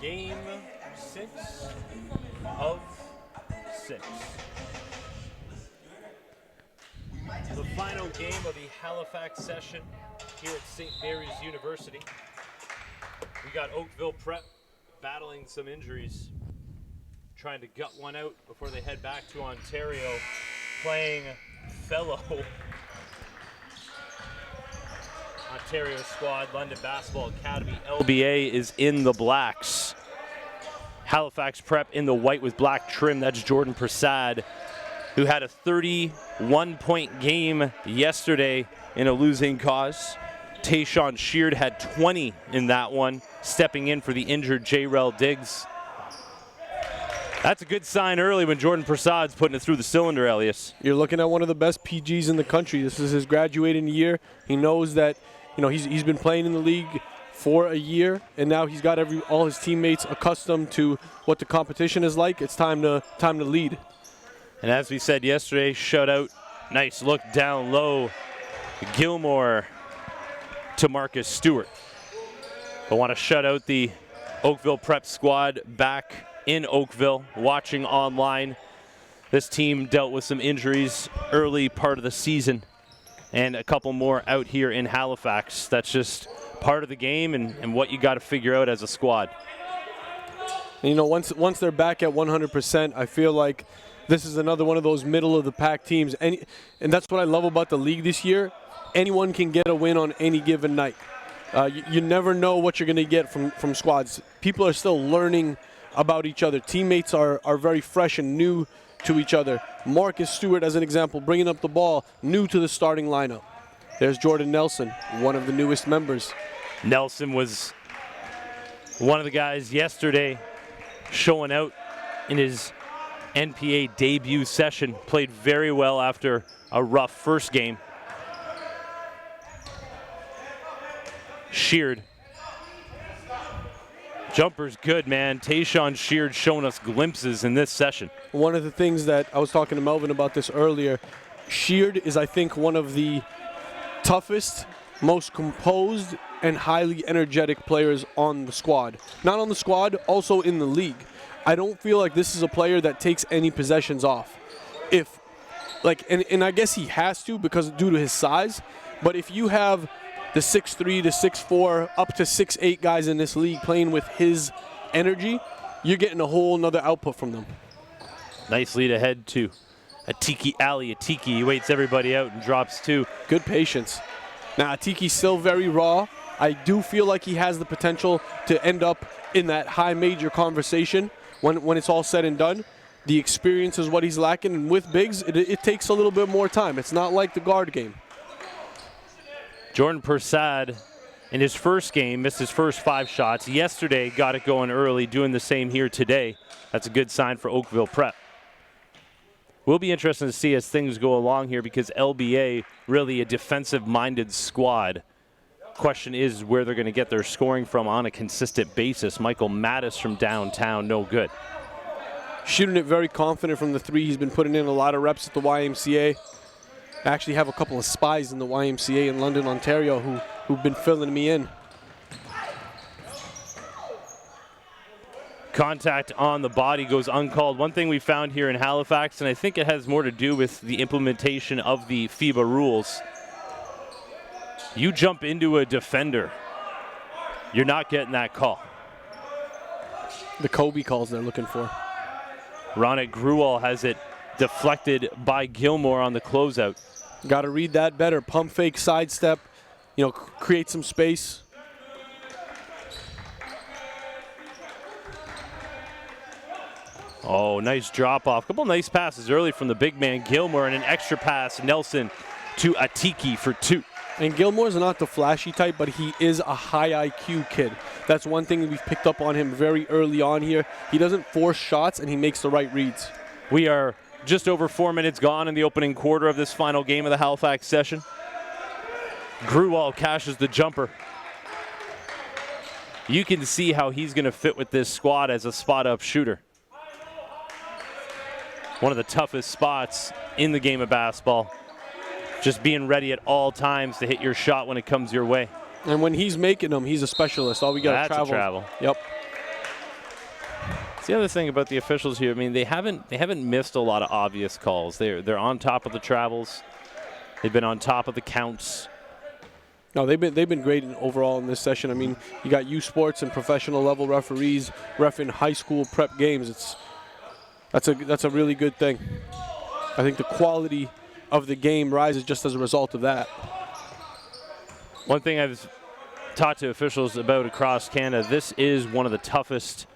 Game 6 of 6. The final game of the Halifax session here at St. Mary's University. We got Oakville Prep battling some injuries, trying to gut one out before they head back to Ontario, playing fellow Ontario squad, London Basketball Academy. LBA is in the blacks. Halifax Prep in the white with black trim. That's Jordan Prasad, who had a 31-point game yesterday in a losing cause. Tayshawn Sheard had 20 in that one, stepping in for the injured J-Rel Diggs. That's a good sign early when Jordan Prasad's putting it through the cylinder, Elias. You're looking at one of the best PGs in the country. This is his graduating year. He knows that, he's been playing in the league for a year, and now he's got all his teammates accustomed to what the competition is like. It's time to lead. And as we said yesterday, shutout, nice look down low. Gilmore to Marcus Stewart. I want to shut out the Oakville Prep squad back in Oakville, watching online. This team dealt with some injuries early part of the season and a couple more out here in Halifax. That's just part of the game and what you got to figure out as a squad. Once they're back at 100%, I feel like this is another one of those middle-of-the-pack teams. And that's what I love about the league this year. Anyone can get a win on any given night. You never know what you're going to get from squads. People are still learning about each other. Teammates are very fresh and new to each other. Marcus Stewart, as an example, bringing up the ball, new to the starting lineup. There's Jordan Nelson, one of the newest members. Nelson was one of the guys yesterday showing out in his NPA debut session. Played very well after a rough first game. Sheard. Jumper's good, man. Tayshawn Sheard showing us glimpses in this session. One of the things that I was talking to Melvin about this earlier, Sheard is, I think, one of the toughest, most composed, and highly energetic players on the squad. Not on the squad, also in the league. I don't feel like this is a player that takes any possessions off. And I guess he has to because due to his size, but if you have the 6'3", the 6'4", up to 6'8" guys in this league playing with his energy, you're getting a whole nother output from them. Nice lead ahead to Atiki Ali. Atiki waits everybody out and drops two. Good patience. Now, Atiki's still very raw. I do feel like he has the potential to end up in that high major conversation when it's all said and done. The experience is what he's lacking, and with bigs, it takes a little bit more time. It's not like the guard game. Jordan Prasad in his first game missed his first 5 shots. Yesterday got it going early, doing the same here today. That's a good sign for Oakville Prep. Will be interesting to see as things go along here because LBA really a defensive-minded squad. Question is where they're going to get their scoring from on a consistent basis. Michael Mattis from downtown, no good. Shooting it very confident from the three. He's been putting in a lot of reps at the YMCA. I actually have a couple of spies in the YMCA in London, Ontario, who've been filling me in. Contact on the body goes uncalled. One thing we found here in Halifax, and I think it has more to do with the implementation of the FIBA rules. You jump into a defender, you're not getting that call. The Kobe calls they're looking for. Ronak Gruwal has it deflected by Gilmore on the closeout. Got to read that better. Pump fake, sidestep, create some space. Oh, nice drop off. Couple nice passes early from the big man Gilmore and an extra pass, Nelson to Atiki for 2. And Gilmore's not the flashy type, but he is a high IQ kid. That's one thing we've picked up on him very early on here. He doesn't force shots and he makes the right reads. We are just over 4 minutes gone in the opening quarter of this final game of the Halifax session. Gruwal cashes the jumper. You can see how he's going to fit with this squad as a spot-up shooter. One of the toughest spots in the game of basketball. Just being ready at all times to hit your shot when it comes your way. And when he's making them, he's a specialist. All we got to travel. That's a travel. Yep. It's the other thing about the officials here. I mean, they haven't missed a lot of obvious calls. They're on top of the travels. They've been on top of the counts. No, they've been great overall in this session. I mean, you got U Sports and professional level referees reffing high school prep games. That's a really good thing. I think the quality of the game rises just as a result of that. One thing I've talked to officials about across Canada, this is one of the toughest.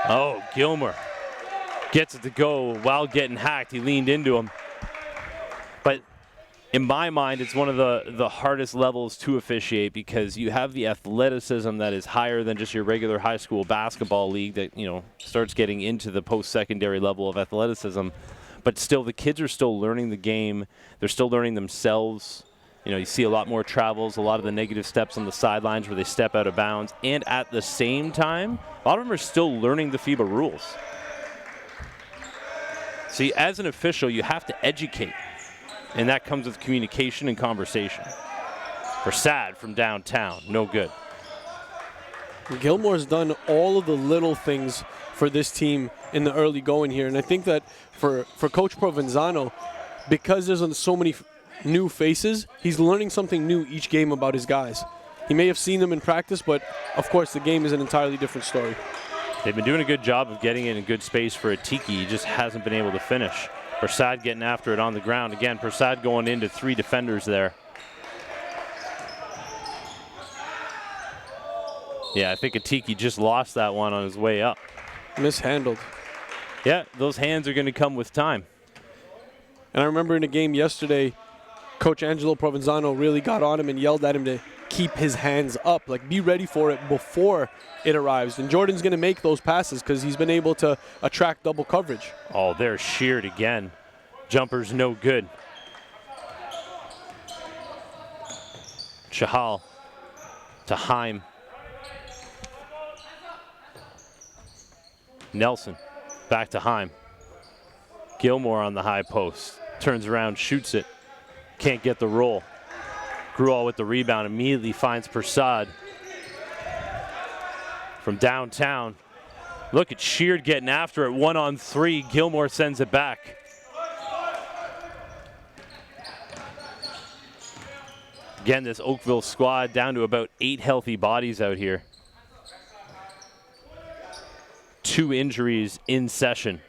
Oh, Gilmore gets it to go while getting hacked. He leaned into him. But in my mind, it's one of the hardest levels to officiate because you have the athleticism that is higher than just your regular high school basketball league that, starts getting into the post-secondary level of athleticism. But still, the kids are still learning the game. They're still learning themselves. You see a lot more travels, a lot of the negative steps on the sidelines where they step out of bounds. And at the same time, a lot of them are still learning the FIBA rules. See, as an official, you have to educate. And that comes with communication and conversation. Prasad from downtown, no good. Gilmore's done all of the little things for this team in the early going here. And I think that for Coach Provenzano, because there's so many new faces, he's learning something new each game about his guys. He may have seen them in practice, but of course the game is an entirely different story. They've been doing a good job of getting it in good space for Atiki. He just hasn't been able to finish. Prasad getting after it on the ground. Again, Prasad going into 3 defenders there. Yeah, I think Atiki just lost that one on his way up. Mishandled. Yeah, those hands are going to come with time. And I remember in a game yesterday, Coach Angelo Provenzano really got on him and yelled at him to keep his hands up, like be ready for it before it arrives. And Jordan's going to make those passes because he's been able to attract double coverage. Oh, they're sheared again. Jumper's no good. Chahal to Heim. Nelson back to Heim. Gilmore on the high post. Turns around, shoots it. Can't get the roll. Gruol with the rebound, immediately finds Prasad. From downtown. Look at Sheard getting after it, 1-on-3. Gilmore sends it back. Again, this Oakville squad down to about 8 healthy bodies out here. 2 injuries in session.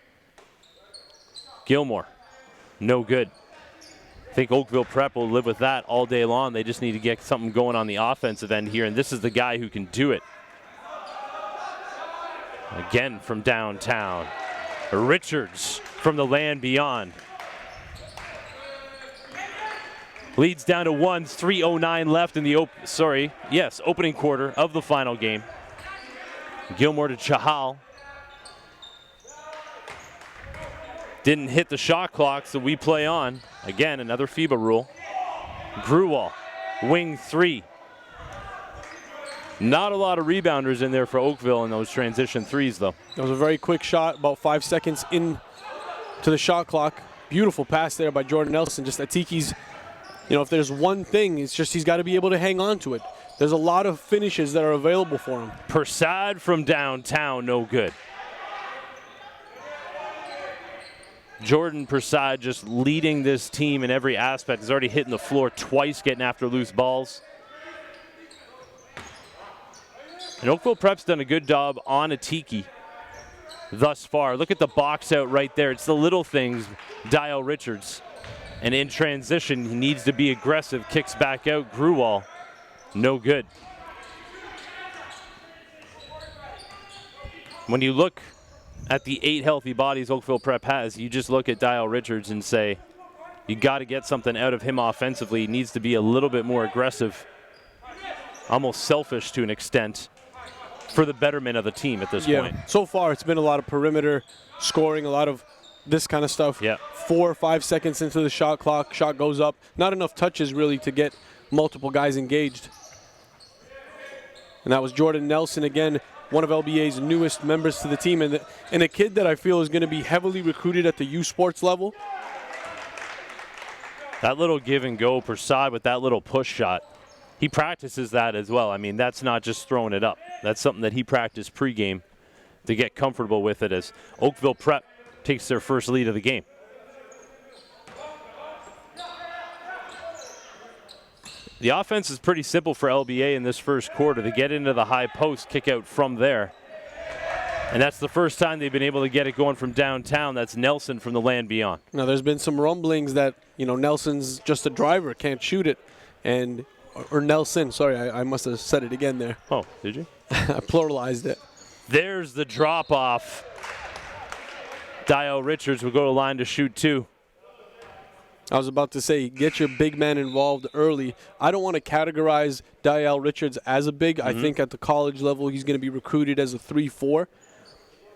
Gilmore, no good. I think Oakville Prep will live with that all day long. They just need to get something going on the offensive end here, and this is the guy who can do it. Again from downtown. Richards from the land beyond. Leads down to 1, 3:09 left in the opening quarter of the final game. Gilmore to Chahal. Didn't hit the shot clock, so we play on. Again, another FIBA rule. Gruol, wing 3. Not a lot of rebounders in there for Oakville in those transition threes, though. It was a very quick shot, about 5 seconds in to the shot clock. Beautiful pass there by Jordan Nelson. Just Atiki's, if there's one thing, it's just he's got to be able to hang on to it. There's a lot of finishes that are available for him. Prasad from downtown, no good. Jordan Prasad just leading this team in every aspect. He's already hitting the floor twice, getting after loose balls. And Oakville Prep's done a good job on Atiki thus far. Look at the box out right there. It's the little things, Dial Richards. And in transition, he needs to be aggressive. Kicks back out, Gruol, no good. When you look at the 8 healthy bodies Oakville Prep has, you just look at Dial Richards and say, you got to get something out of him offensively. He needs to be a little bit more aggressive, almost selfish to an extent, for the betterment of the team at this point. So far it's been a lot of perimeter scoring, a lot of this kind of stuff. Yeah. 4 or 5 seconds into the shot clock, shot goes up. Not enough touches really to get multiple guys engaged. And that was Jordan Nelson again, one of LBA's newest members to the team, and a kid that I feel is going to be heavily recruited at the U Sports level. That little give and go, Prasad with that little push shot. He practices that as well. I mean, that's not just throwing it up. That's something that he practiced pregame. to get comfortable with it as Oakville Prep takes their first lead of the game. The offense is pretty simple for LBA in this first quarter. They get into the high post, kick out from there. And that's the first time they've been able to get it going from downtown. That's Nelson from the land beyond. Now, there's been some rumblings that, Nelson's just a driver, can't shoot it. Or Nelson, sorry, I must have said it again there. Oh, did you? I pluralized it. There's the drop-off. Dial Richards will go to line to shoot 2. I was about to say, get your big man involved early. I don't want to categorize Dial Richards as a big. I think at the college level, he's going to be recruited as a 3-4.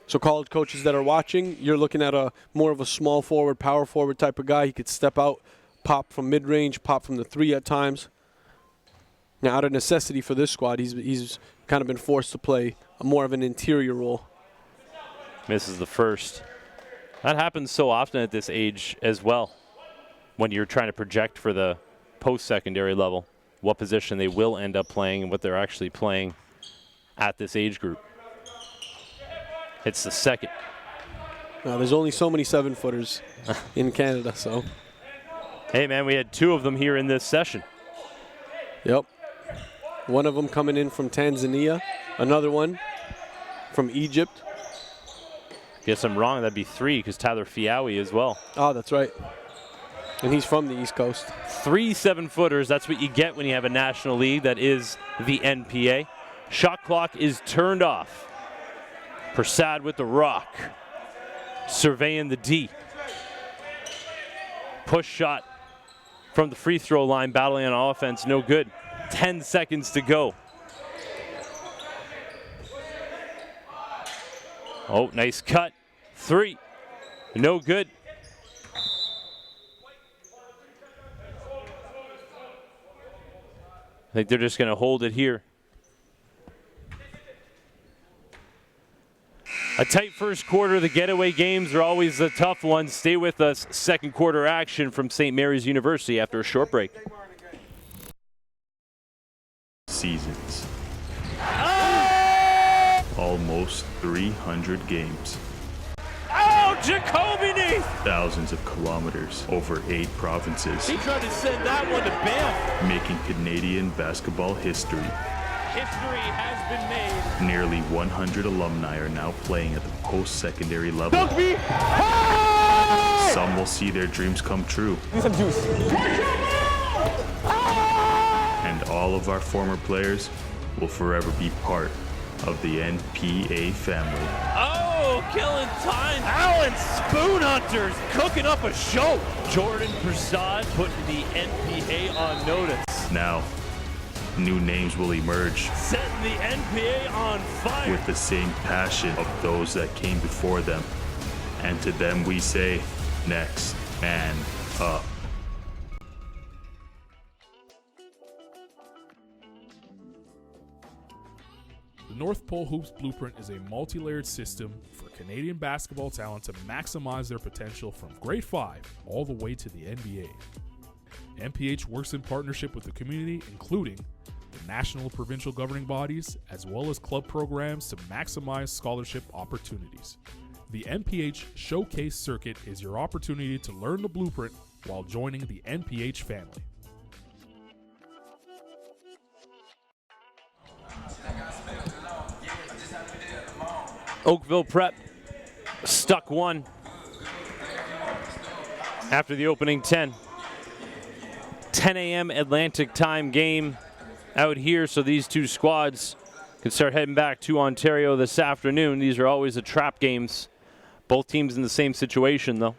So college coaches that are watching, you're looking at more of a small forward, power forward type of guy. He could step out, pop from mid-range, pop from the 3 at times. Now, out of necessity for this squad, he's kind of been forced to play more of an interior role. Misses the first. That happens so often at this age as well, when you're trying to project for the post-secondary level, what position they will end up playing and what they're actually playing at this age group. It's the second. Now, there's only so many 7-footers in Canada, so. Hey, man, we had 2 of them here in this session. Yep. One of them coming in from Tanzania, another one from Egypt. Guess I'm wrong, that'd be 3 because Tyler Fiawi as well. Oh, that's right. And he's from the East Coast. 3 7-footers, that's what you get when you have a national league that is the NPA. Shot clock is turned off. Prasad with the rock. Surveying the D. Push shot from the free throw line, battling on offense, no good. 10 seconds to go. Oh, nice cut. 3. No good. I think they're just going to hold it here. A tight first quarter. The getaway games are always the tough ones. Stay with us. Second quarter action from St. Mary's University after a short break. Seasons. Almost 300 games. Oh, Jacoby Neath! Thousands of kilometers over 8 provinces. He tried to send that one to Banff. Making Canadian basketball history. History has been made. Nearly 100 alumni are now playing at the post-secondary level. Hey! Some will see their dreams come true. And all of our former players will forever be part of the NPA family. Oh, killing time. Alan Spoon Hunters cooking up a show. Jordan Prasad putting the NPA on notice. Now, new names will emerge. Setting the NPA on fire. With the same passion of those that came before them. And to them we say, next man up. The North Pole Hoops Blueprint is a multi-layered system for Canadian basketball talent to maximize their potential from grade 5 all the way to the NBA. NPH works in partnership with the community, including the national and provincial governing bodies, as well as club programs to maximize scholarship opportunities. The NPH Showcase Circuit is your opportunity to learn the blueprint while joining the NPH family. Oakville Prep stuck 1 after the opening 10. 10 a.m. Atlantic time game out here, so these 2 squads can start heading back to Ontario this afternoon. These are always the trap games. Both teams in the same situation, though.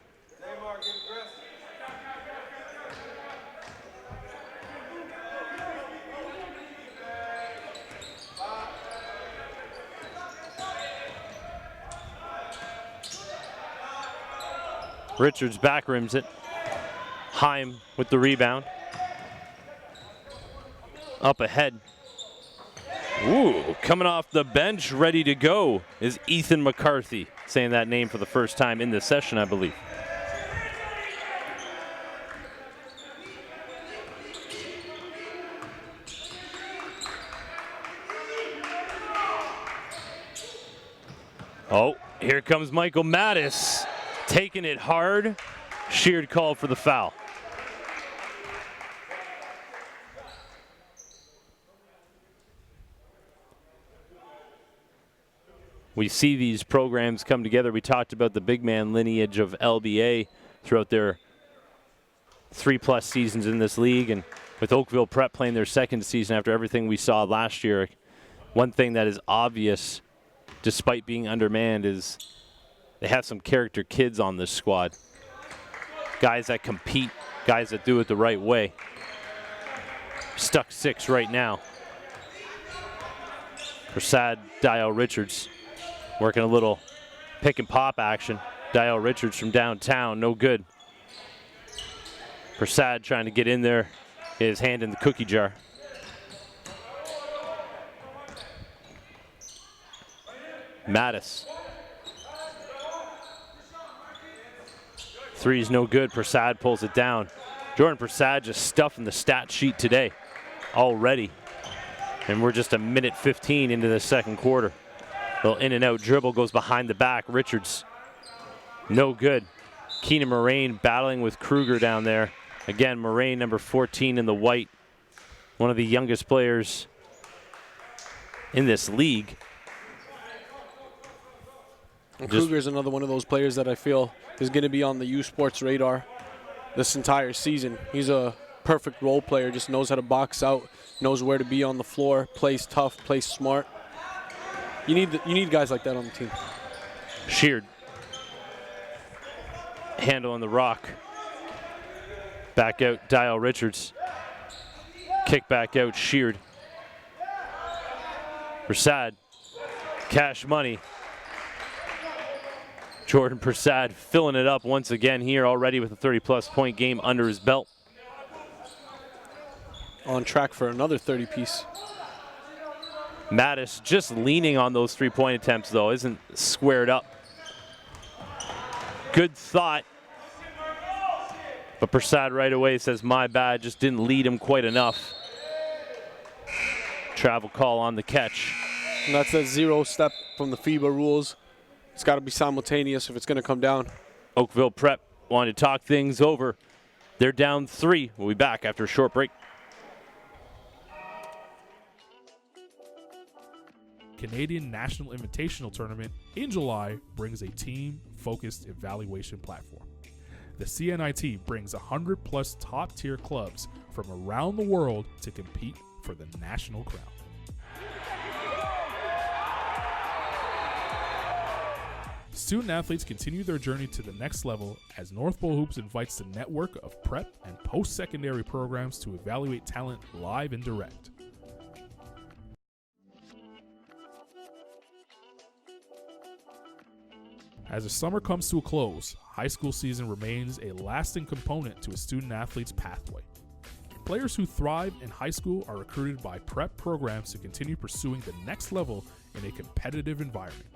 Richards back rims it. Heim with the rebound. Up ahead. Ooh, coming off the bench, ready to go, is Ethan McCarthy. Saying that name for the first time in this session, I believe. Oh, here comes Michael Mattis, taking it hard. Sheard called for the foul. We see these programs come together. We talked about the big man lineage of LBA throughout their 3+ seasons in this league, and with Oakville Prep playing their second season after everything we saw last year, one thing that is obvious, despite being undermanned, is they have some character kids on this squad. Guys that compete, guys that do it the right way. Stuck 6 right now. Prasad, Dial Richards working a little pick and pop action. Dial Richards from downtown, no good. Prasad trying to get in there, get his hand in the cookie jar. Mattis. 3's no good. Prasad pulls it down. Jordan Prasad just stuffing the stat sheet today already. And we're just a minute 15 into the second quarter. Little in and out dribble goes behind the back. Richards, no good. Keenan Moraine battling with Kruger down there. Again, Moraine, number 14 in the white. One of the youngest players in this league. And Kruger's another one of those players that I feel is going to be on the U Sports radar this entire season. He's a perfect role player, just knows how to box out, knows where to be on the floor, plays tough, plays smart. You need guys like that on the team. Sheard. Handle on the rock. Back out, Dial Richards. Kick back out, Sheard. Prasad. Cash money. Jordan Prasad filling it up once again here already with a 30+ point game under his belt. On track for another 30-piece. Mattis just leaning on those 3-point attempts, though, isn't squared up. Good thought. But Prasad right away says, my bad, just didn't lead him quite enough. Travel call on the catch. And that's that 0 step from the FIBA rules. It's got to be simultaneous if it's going to come down. Oakville Prep wanted to talk things over. They're down 3. We'll be back after a short break. Canadian National Invitational Tournament in July brings a team-focused evaluation platform. The CNIT brings 100+ top-tier clubs from around the world to compete for the national crown. Student athletes continue their journey to the next level as North Pole Hoops invites the network of prep and post-secondary programs to evaluate talent live and direct. As the summer comes to a close, high school season remains a lasting component to a student athlete's pathway. Players who thrive in high school are recruited by prep programs to continue pursuing the next level in a competitive environment.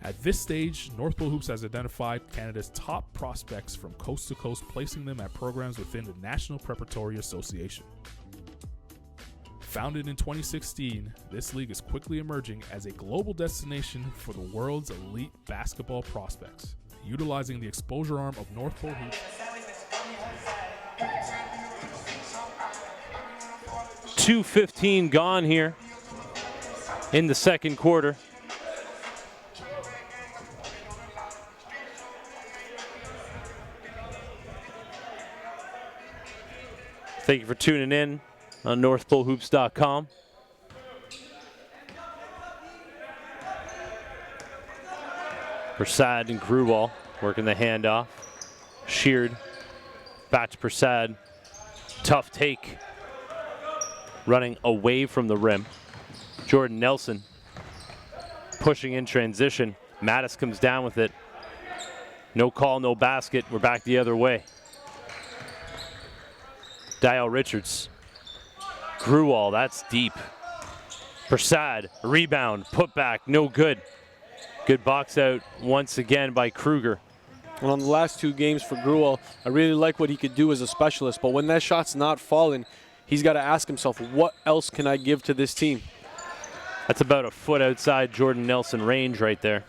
At this stage, North Pole Hoops has identified Canada's top prospects from coast to coast, placing them at programs within the National Preparatory Association. Founded in 2016, this league is quickly emerging as a global destination for the world's elite basketball prospects, utilizing the exposure arm of North Pole Hoops. 2:15 gone here in the second quarter. Thank you for tuning in on NorthPoleHoops.com. Prasad and Grewal working the handoff. Sheard back to Prasad. Tough take. Running away from the rim. Jordan Nelson pushing in transition. Mattis comes down with it. No call, no basket. We're back the other way. Dial Richards. Grewal, that's deep. Prasad, rebound, put back, no good. Good box out once again by Kruger. And on the last 2 games for Grewal, I really like what he could do as a specialist, but when that shot's not falling, he's got to ask himself, what else can I give to this team? That's about a foot outside Jordan Nelson range right there.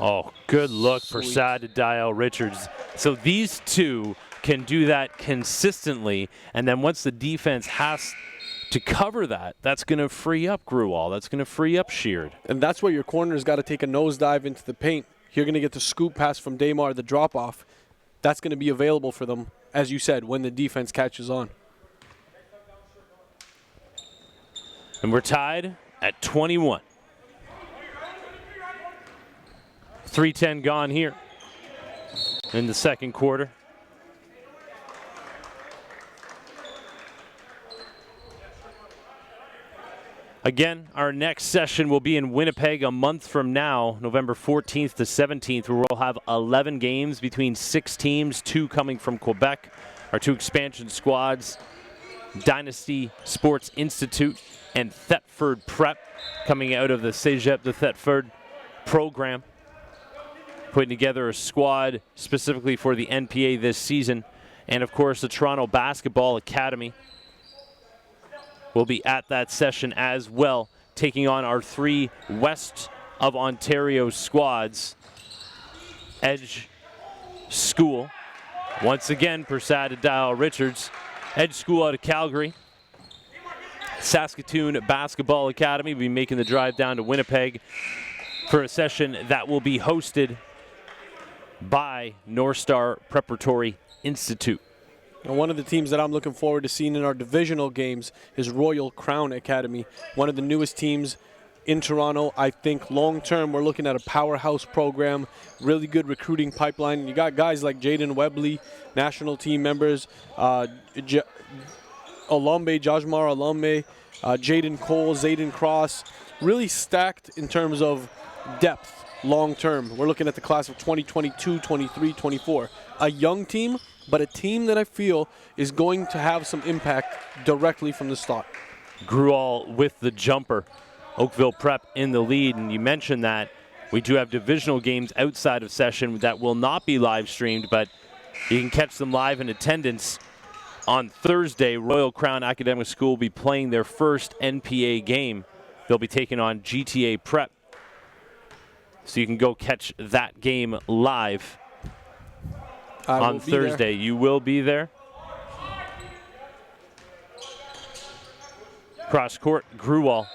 Oh, good look for Sad to Dial Richards. So these two can do that consistently, and then once the defense has to cover that, that's going to free up Gruwall. That's going to free up Sheard. And that's where your corner's got to take a nosedive into the paint. You're going to get the scoop pass from Damar, the drop-off. That's going to be available for them, as you said, when the defense catches on. And we're tied at 21. 3:10 gone here in the second quarter. Again, our next session will be in Winnipeg a month from now, November 14th to 17th, where we'll have 11 games between 6 teams, 2 coming from Quebec, our 2 expansion squads, Dynasty Sports Institute and Thetford Prep, coming out of the Cégep de Thetford program, putting together a squad specifically for the NPA this season. And of course, the Toronto Basketball Academy will be at that session as well, taking on our 3 West of Ontario squads. Edge School, once again, Persad to Dial Richards. Edge School out of Calgary. Saskatoon Basketball Academy will be making the drive down to Winnipeg for a session that will be hosted by North Star Preparatory Institute. And one of the teams that I'm looking forward to seeing in our divisional games is Royal Crown Academy, one of the newest teams in Toronto. I think long-term we're looking at a powerhouse program, really good recruiting pipeline. You got guys like Jaden Webley, national team members, Jajmar Alambe, Jaden Cole, Zayden Cross, really stacked in terms of depth long-term. We're looking at the class of 2022, 23, 24. A young team, but a team that I feel is going to have some impact directly from the start. Gruwall with the jumper. Oakville Prep in the lead, and you mentioned that we do have divisional games outside of session that will not be live streamed, but you can catch them live in attendance. On Thursday, Royal Crown Academic School will be playing their first NPA game. They'll be taking on GTA Prep. So you can go catch that game live on Thursday. You will be there. Cross court, Gruwall.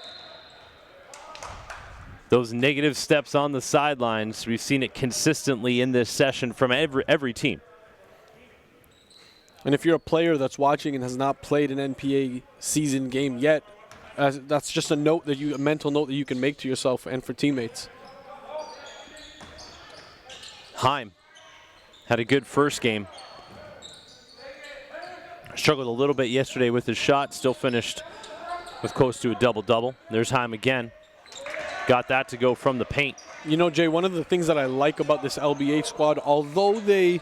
Those negative steps on the sidelines, we've seen it consistently in this session from every team. And if you're a player that's watching and has not played an NPA season game yet, that's just a mental note that you can make to yourself and for teammates. Heim had a good first game. Struggled a little bit yesterday with his shot, still finished with close to a double-double. There's Heim again. Got that to go from the paint. You know, Jay, one of the things that I like about this LBA squad, although they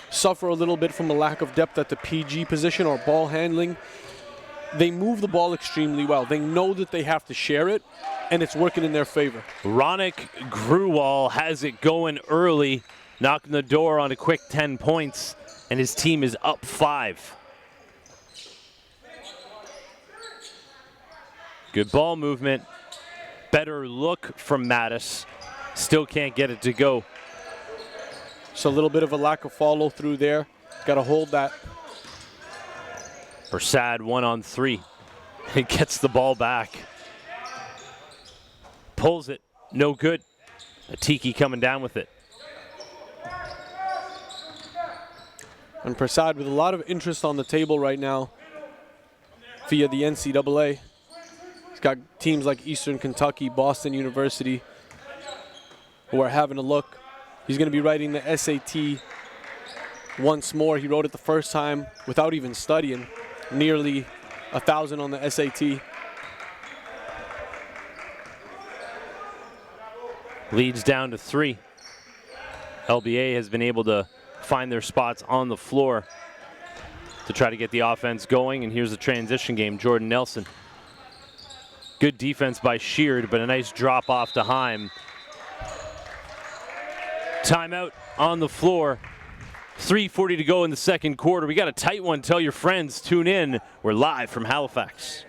suffer a little bit from a lack of depth at the PG position or ball handling, they move the ball extremely well. They know that they have to share it, and it's working in their favor. Ronick Gruwall has it going early, knocking the door on a quick 10 points, and his team is up 5. Good ball movement. Better look from Mattis. Still can't get it to go. It's a little bit of a lack of follow through there. Got to hold that. Persad 1-on-3. He gets the ball back. Pulls it. No good. Atiki coming down with it. And Persad with a lot of interest on the table right now via the NCAA. He's got teams like Eastern Kentucky, Boston University, who are having a look. He's going to be writing the SAT once more. He wrote it the first time without even studying. Nearly 1,000 on the SAT. Leads down to 3. LBA has been able to find their spots on the floor to try to get the offense going. And here's the transition game. Jordan Nelson. Good defense by Sheard, but a nice drop off to Heim. Timeout on the floor. 3:40 to go in the second quarter. We got a tight one. Tell your friends. Tune in. We're live from Halifax.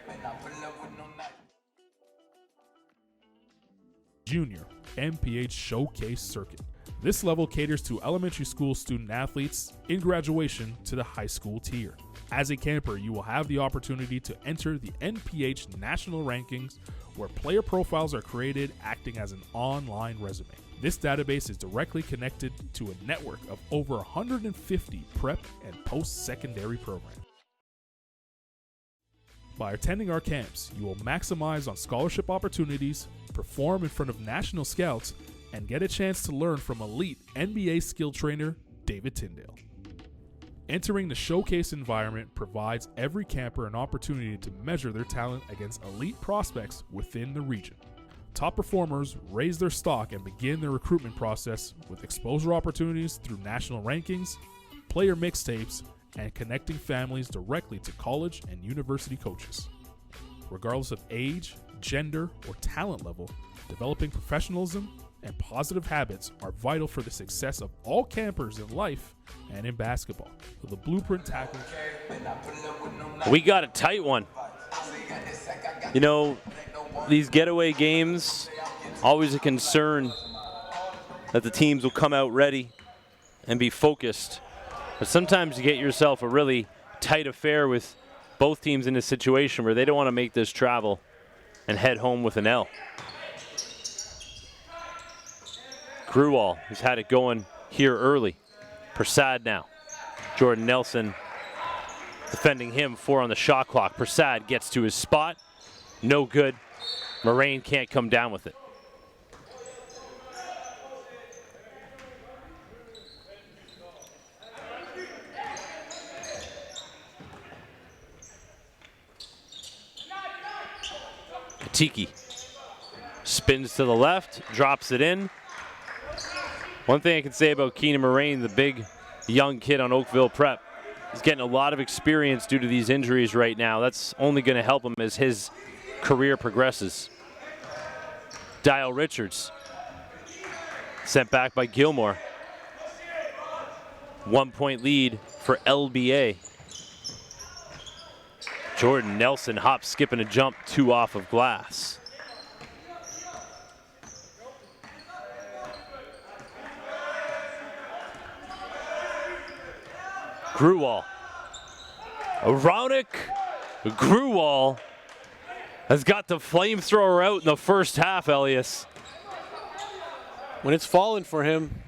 Junior NPH Showcase Circuit. This level caters to elementary school student athletes in graduation to the high school tier. As a camper, you will have the opportunity to enter the NPH national rankings, where player profiles are created acting as an online resume. This database is directly connected to a network of over 150 prep and post-secondary programs. By attending our camps, you will maximize on scholarship opportunities, perform in front of national scouts, and get a chance to learn from elite NBA skill trainer David Tyndale. Entering the showcase environment provides every camper an opportunity to measure their talent against elite prospects within the region. Top performers raise their stock and begin their recruitment process with exposure opportunities through national rankings, player mixtapes, and connecting families directly to college and university coaches. Regardless of age, gender, or talent level, developing professionalism and positive habits are vital for the success of all campers in life and in basketball. The Blueprint tackle. We got a tight one. You know, these getaway games, always a concern that the teams will come out ready and be focused. But sometimes you get yourself a really tight affair with both teams in a situation where they don't want to make this travel and head home with an L. Gruwall, who's had it going here early. Prasad now. Jordan Nelson defending him, 4 on the shot clock. Prasad gets to his spot. No good. Moraine can't come down with it. Tiki spins to the left, drops it in. One thing I can say about Keenan Moraine, the big young kid on Oakville Prep, he's getting a lot of experience due to these injuries right now. That's only going to help him as his career progresses. Dial Richards, sent back by Gilmore. 1 point lead for LBA. Jordan Nelson hop, skip, and a jump, 2 off of glass. Gruwall. Aronik Gruwall has got the flamethrower out in the first half, Elias. When it's falling for him,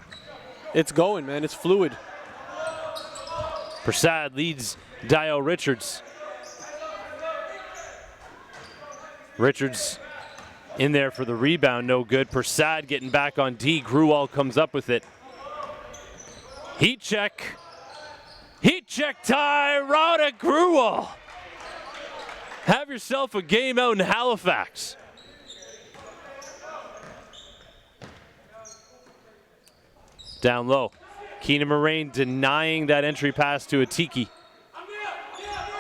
it's going, man. It's fluid. Prasad leads Dio Richards. Richards in there for the rebound, no good. Prasad getting back on D. Gruwall comes up with it. Heat check. Heat check tie, Rada Gruwall. Have yourself a game out in Halifax. Down low. Keenan Moraine denying that entry pass to Atiki.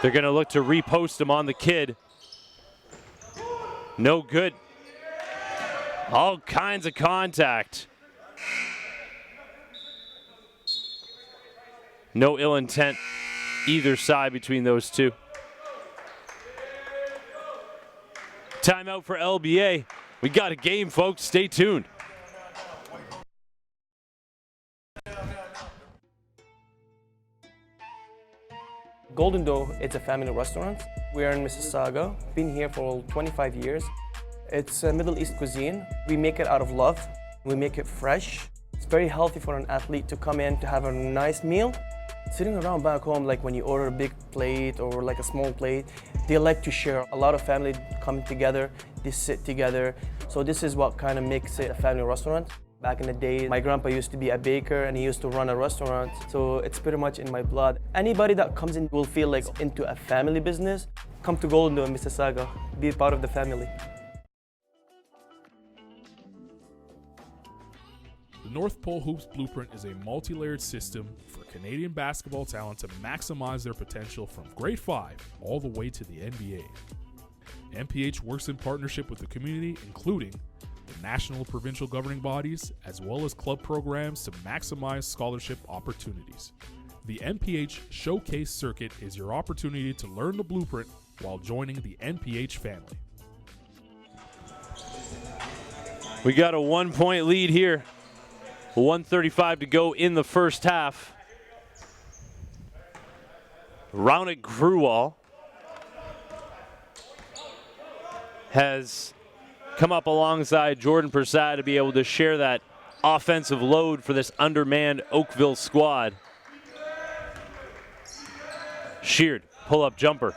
They're going to look to repost him on the kid. No good. All kinds of contact. No ill intent either side between those two. Timeout for LBA. We got a game, folks. Stay tuned. Golden Dough, it's a family restaurant. We're in Mississauga, been here for 25 years. It's a Middle East cuisine. We make it out of love. We make it fresh. It's very healthy for an athlete to come in to have a nice meal. Sitting around back home, like when you order a big plate or like a small plate, they like to share. A lot of family come together, they sit together. So this is what kind of makes it a family restaurant. Back in the day, my grandpa used to be a baker and he used to run a restaurant. So it's pretty much in my blood. Anybody that comes in will feel like into a family business. Come to Golden Dough in Mississauga, be part of the family. The North Pole Hoops Blueprint is a multi-layered system for Canadian basketball talent to maximize their potential from grade 5 all the way to the NBA. NPH works in partnership with the community, including the national provincial governing bodies, as well as club programs to maximize scholarship opportunities. The NPH Showcase Circuit is your opportunity to learn the blueprint while joining the NPH family. We got a 1-point lead here. 1:35 to go in the first half. Raunik Gruwal has come up alongside Jordan Prasad to be able to share that offensive load for this undermanned Oakville squad. Sheard, pull-up jumper.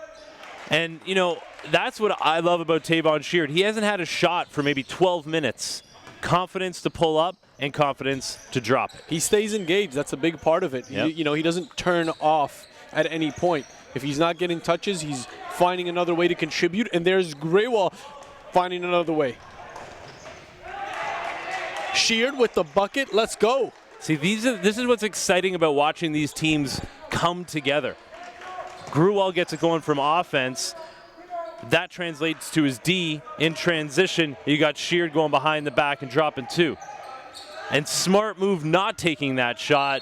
And, you know, that's what I love about Tavon Sheard. He hasn't had a shot for maybe 12 minutes. Confidence to pull up and confidence to drop it. He stays engaged. That's a big part of it. Yep. You know, he doesn't turn off at any point. If he's not getting touches, he's finding another way to contribute. And there's Graywall finding another way. Sheard with the bucket. Let's go. See, this is what's exciting about watching these teams come together. Gruwal gets it going from offense. That translates to his D. In transition, you got Sheard going behind the back and dropping 2. And smart move not taking that shot.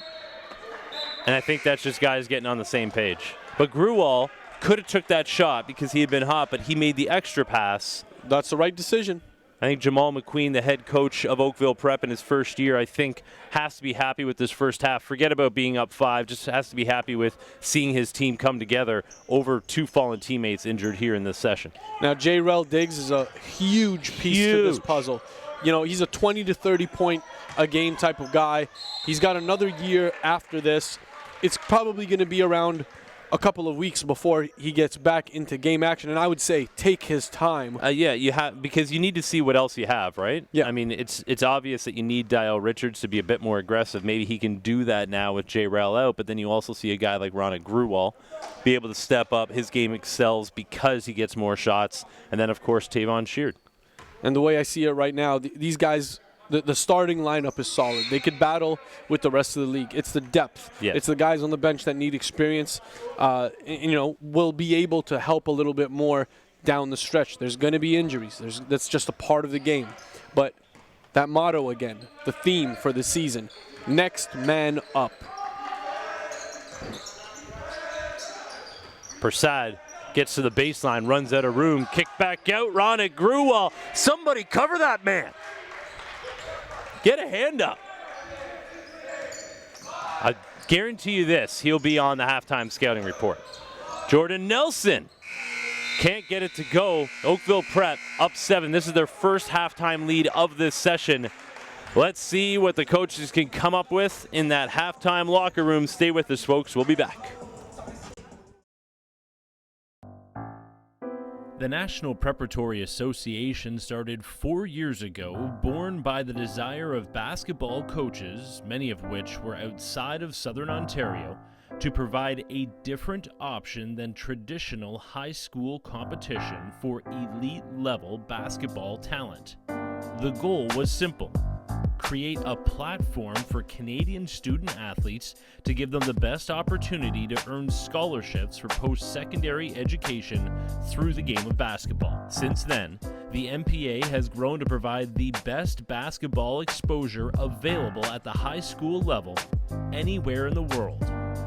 And I think that's just guys getting on the same page. But Gruwal could have took that shot because he had been hot, but he made the extra pass. That's the right decision. I think Jamal McQueen, the head coach of Oakville Prep in his first year, I think has to be happy with this first half. Forget about being up 5, just has to be happy with seeing his team come together over 2 fallen teammates injured here in this session. Now, J-Rel Diggs is a huge piece to this puzzle. You know, he's a 20 to 30 point a game type of guy. He's got another year after this. It's probably going to be around a couple of weeks before he gets back into game action, and I would say take his time. Yeah, you have, because you need to see what else you have, right? Yeah. I mean, it's obvious that you need Dial Richards to be a bit more aggressive. Maybe he can do that now with J-Rel out, but then you also see a guy like Raunik Gruwal be able to step up. His game excels because he gets more shots, and then, of course, Tavon Sheard. And the way I see it right now, these guys, the starting lineup is solid. They could battle with the rest of the league. It's the depth. Yeah. It's the guys on the bench that need experience. You know, will be able to help a little bit more down the stretch. There's going to be injuries. That's just a part of the game. But that motto again, the theme for the season, next man up. Prasad gets to the baseline, runs out of room, kick back out, Raunik Gruwal. Somebody cover that man. Get a hand up. I guarantee you this, he'll be on the halftime scouting report. Jordan Nelson can't get it to go. Oakville Prep up 7. This is their first halftime lead of this session. Let's see what the coaches can come up with in that halftime locker room. Stay with us, folks. We'll be back. The National Preparatory Association started 4 years ago, born by the desire of basketball coaches, many of which were outside of Southern Ontario, to provide a different option than traditional high school competition for elite-level basketball talent. The goal was simple: create a platform for Canadian student athletes to give them the best opportunity to earn scholarships for post-secondary education through the game of basketball. Since then, the NPA has grown to provide the best basketball exposure available at the high school level anywhere in the world.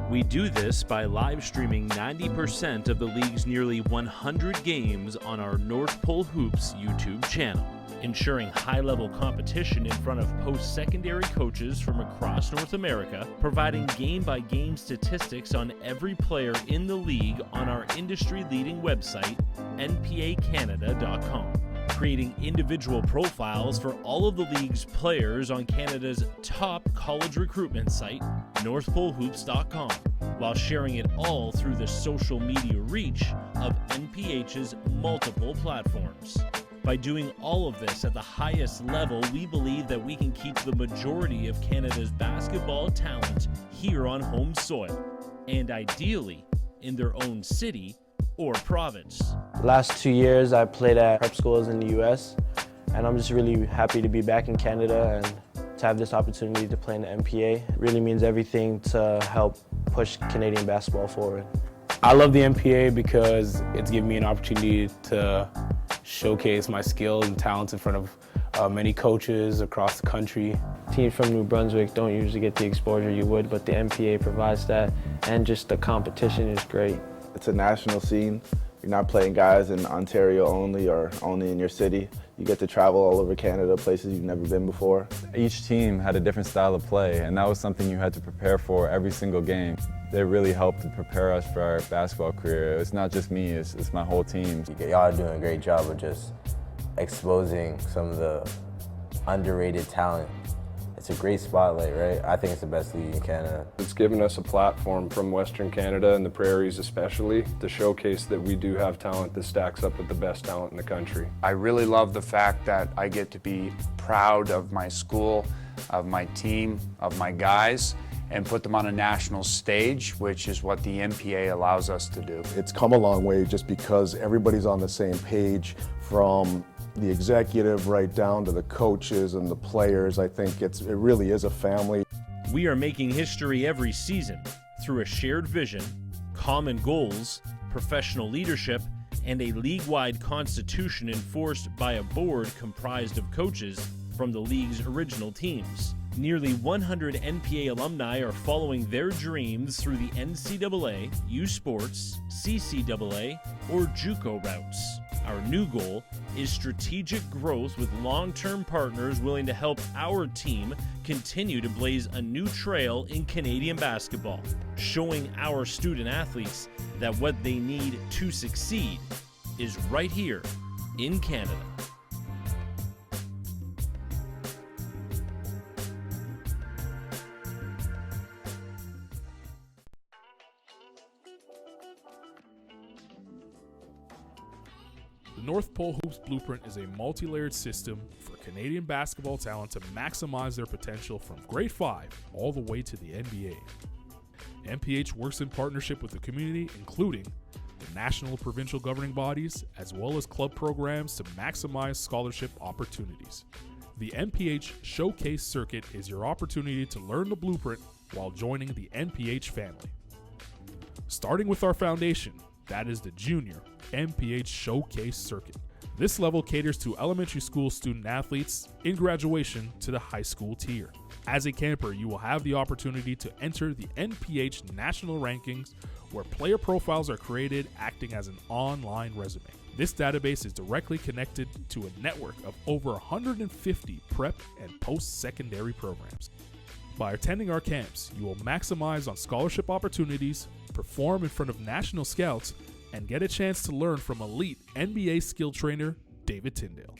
We do this by live streaming 90% of the league's nearly 100 games on our North Pole Hoops YouTube channel, ensuring high-level competition in front of post-secondary coaches from across North America, providing game-by-game statistics on every player in the league on our industry-leading website, npacanada.com, creating individual profiles for all of the league's players on Canada's top college recruitment site, northpolehoops.com, while sharing it all through the social media reach of NPH's multiple platforms. By doing all of this at the highest level, we believe that we can keep the majority of Canada's basketball talent here on home soil, and ideally in their own city or province. Last 2 years I played at prep schools in the US, and I'm just really happy to be back in Canada and to have this opportunity to play in the NPA. It really means everything to help push Canadian basketball forward. I love the NPA because it's given me an opportunity to showcase my skills and talents in front of many coaches across the country. Teams from New Brunswick don't usually get the exposure you would, but the NPA provides that, and just the competition is great. It's a national scene You're not playing guys in Ontario only or only in your city. You get to travel all over Canada, places you've never been before. Each team had a different style of play, and that was something you had to prepare for every single game. They really helped to prepare us for our basketball career. It's not just me, it's my whole team. Y'all are doing a great job of just exposing some of the underrated talent. It's a great spotlight, right? I think it's the best league in Canada. It's given us a platform from Western Canada and the prairies especially to showcase that we do have talent that stacks up with the best talent in the country. I really love the fact that I get to be proud of my school, of my team, of my guys, and put them on a national stage, which is what the NPA allows us to do. It's come a long way just because everybody's on the same page, from the executive right down to the coaches and the players. I think it really is a family. We are making history every season through a shared vision, common goals, professional leadership, and a league-wide constitution enforced by a board comprised of coaches from the league's original teams. Nearly 100 NPA alumni are following their dreams through the NCAA, U Sports, CCAA, or JUCO routes. Our new goal is strategic growth with long-term partners willing to help our team continue to blaze a new trail in Canadian basketball, showing our student athletes that what they need to succeed is right here in Canada. The North Pole Hoops Blueprint is a multi-layered system for Canadian basketball talent to maximize their potential from grade 5 all the way to the NBA. NPH works in partnership with the community, including the national provincial governing bodies, as well as club programs to maximize scholarship opportunities. The NPH Showcase Circuit is your opportunity to learn the blueprint while joining the NPH family. Starting with our foundation, that is the Junior NPH Showcase Circuit. This level caters to elementary school student athletes in graduation to the high school tier. As a camper, you will have the opportunity to enter the NPH national rankings, where player profiles are created acting as an online resume. This database is directly connected to a network of over 150 prep and post-secondary programs. By attending our camps, you will maximize on scholarship opportunities, perform in front of national scouts, and get a chance to learn from elite NBA skill trainer David Tyndale.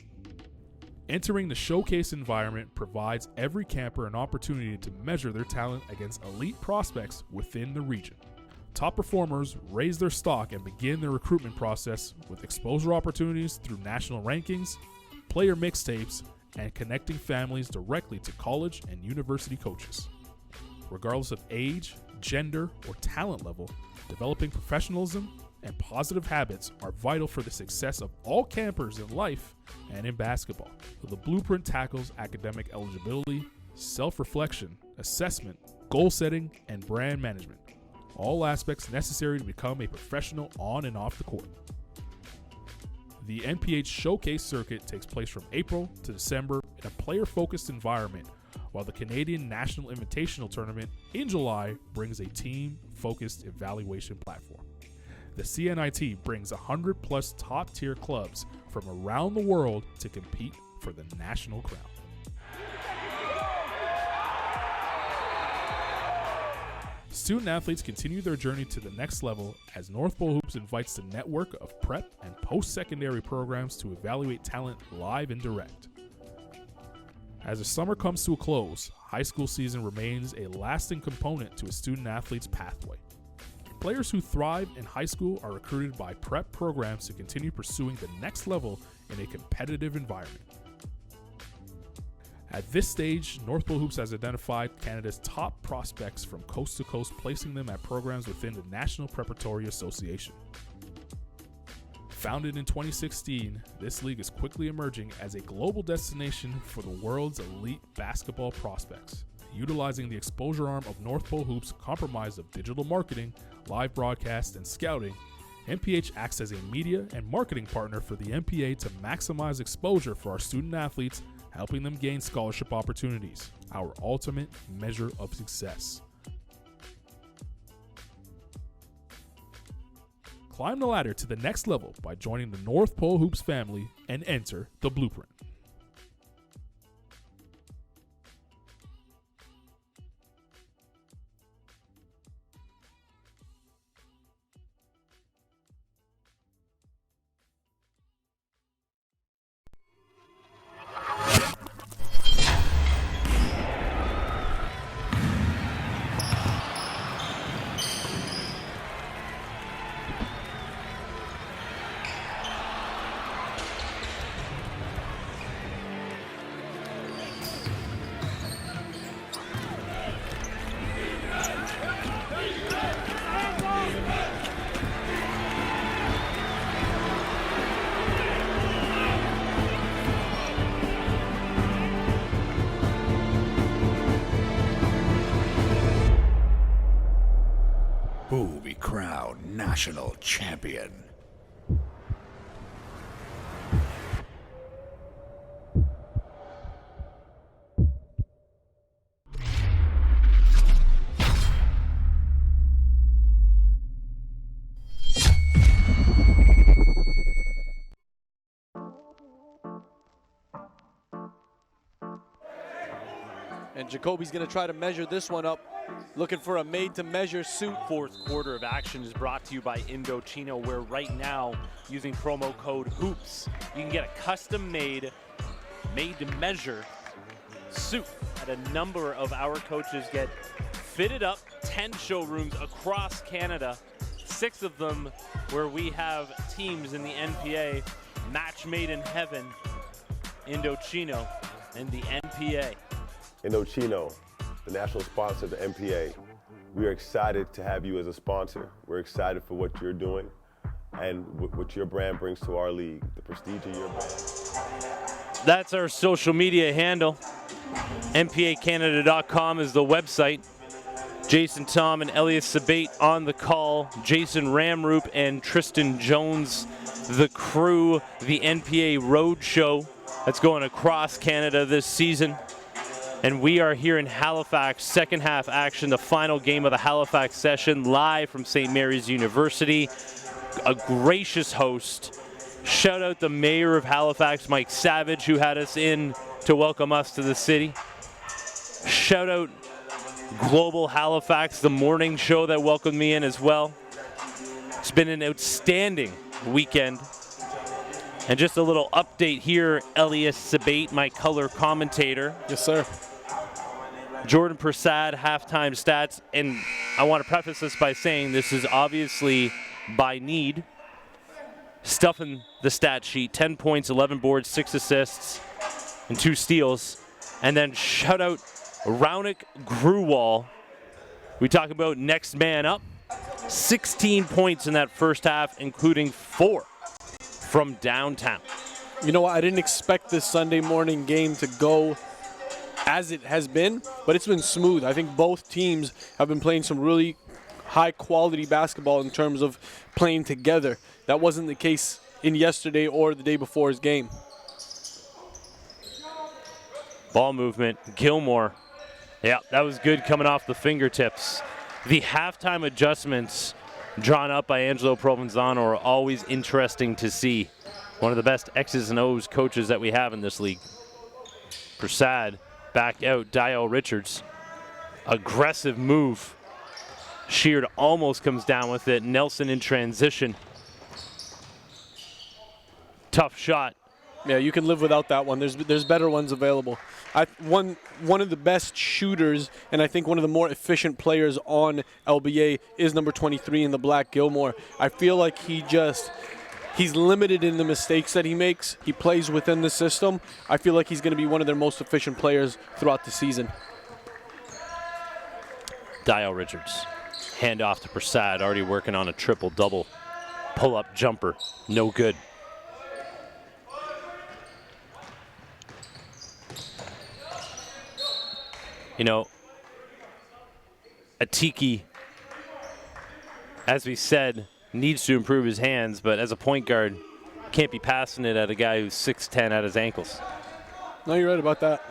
Entering the showcase environment provides every camper an opportunity to measure their talent against elite prospects within the region. Top performers raise their stock and begin their recruitment process with exposure opportunities through national rankings, player mixtapes, and connecting families directly to college and university coaches. Regardless of age, gender, or talent level, developing professionalism and positive habits are vital for the success of all campers in life and in basketball. The blueprint tackles academic eligibility, self-reflection, assessment, goal setting, and brand management, all aspects necessary to become a professional on and off the court. The NPH Showcase Circuit takes place from April to December in a player-focused environment, while the Canadian National Invitational Tournament in July brings a team-focused evaluation platform. The CNIT brings 100-plus top-tier clubs from around the world to compete for the national crown. Student athletes continue their journey to the next level as North Pole Hoops invites the network of prep and post-secondary programs to evaluate talent live and direct. As the summer comes to a close, high school season remains a lasting component to a student athlete's pathway. Players who thrive in high school are recruited by prep programs to continue pursuing the next level in a competitive environment. At this stage, North Pole Hoops has identified Canada's top prospects from coast to coast, placing them at programs within the National Preparatory Association. Founded in 2016, this league is quickly emerging as a global destination for the world's elite basketball prospects. Utilizing the exposure arm of North Pole Hoops, comprised of digital marketing, live broadcast, and scouting, NPH acts as a media and marketing partner for the NPA to maximize exposure for our student athletes, helping them gain scholarship opportunities, our ultimate measure of success. Climb the ladder to the next level by joining the North Pole Hoops family and enter the Blueprint. Who will be crowned national champion? And Jacoby's going to try to measure this one up, looking for a made-to-measure suit. Fourth quarter of action is brought to you by Indochino, where right now, using promo code HOOPS, you can get a custom-made, made-to-measure suit that a number of our coaches get fitted up. 10 showrooms across Canada, 6 of them where we have teams in the NPA, match made in heaven. Indochino and the NPA. Indochino, the national sponsor of the NPA. We are excited to have you as a sponsor. We're excited for what you're doing and what your brand brings to our league, the prestige of your brand. That's our social media handle. NPAcanada.com is the website. Jason Tom and Elias Sabate on the call. Jason Ramroop and Tristan Jones, the crew, the NPA Road Show that's going across Canada this season. And we are here in Halifax, second half action, the final game of the Halifax session, live from St. Mary's University. A gracious host. Shout out the mayor of Halifax, Mike Savage, who had us in to welcome us to the city. Shout out Global Halifax, the morning show that welcomed me in as well. It's been an outstanding weekend. And just a little update here, Elias Sabate, my color commentator. Yes, sir. Jordan Prasad, halftime stats, and I want to preface this by saying this is obviously by need. Stuffing the stat sheet, 10 points, 11 boards, 6 assists, and 2 steals. And then shout out Raunik Gruwal. We talk about next man up. 16 points in that first half, including 4 from downtown. You know what? I didn't expect this Sunday morning game to go as it has been, but it's been smooth. I think both teams have been playing some really high quality basketball in terms of playing together. That wasn't the case in yesterday or the day before's game. Ball movement, Gilmore. Yeah, that was good coming off the fingertips. The halftime adjustments drawn up by Angelo Provenzano are always interesting to see. One of the best X's and O's coaches that we have in this league. Prasad back out, Dial Richards. Aggressive move. Sheard almost comes down with it. Nelson in transition. Tough shot. Yeah, you can live without that one. There's better ones available. One of the best shooters, and I think one of the more efficient players on LBA is number 23 in the black, Gilmore. I feel like he's limited in the mistakes that he makes. He plays within the system. I feel like he's going to be one of their most efficient players throughout the season. Dial Richards. Hand off to Prasad, already working on a triple-double. Pull-up jumper, no good. You know, Atiki, as we said, needs to improve his hands, but as a point guard, can't be passing it at a guy who's 6'10" at his ankles. No, you're right about that.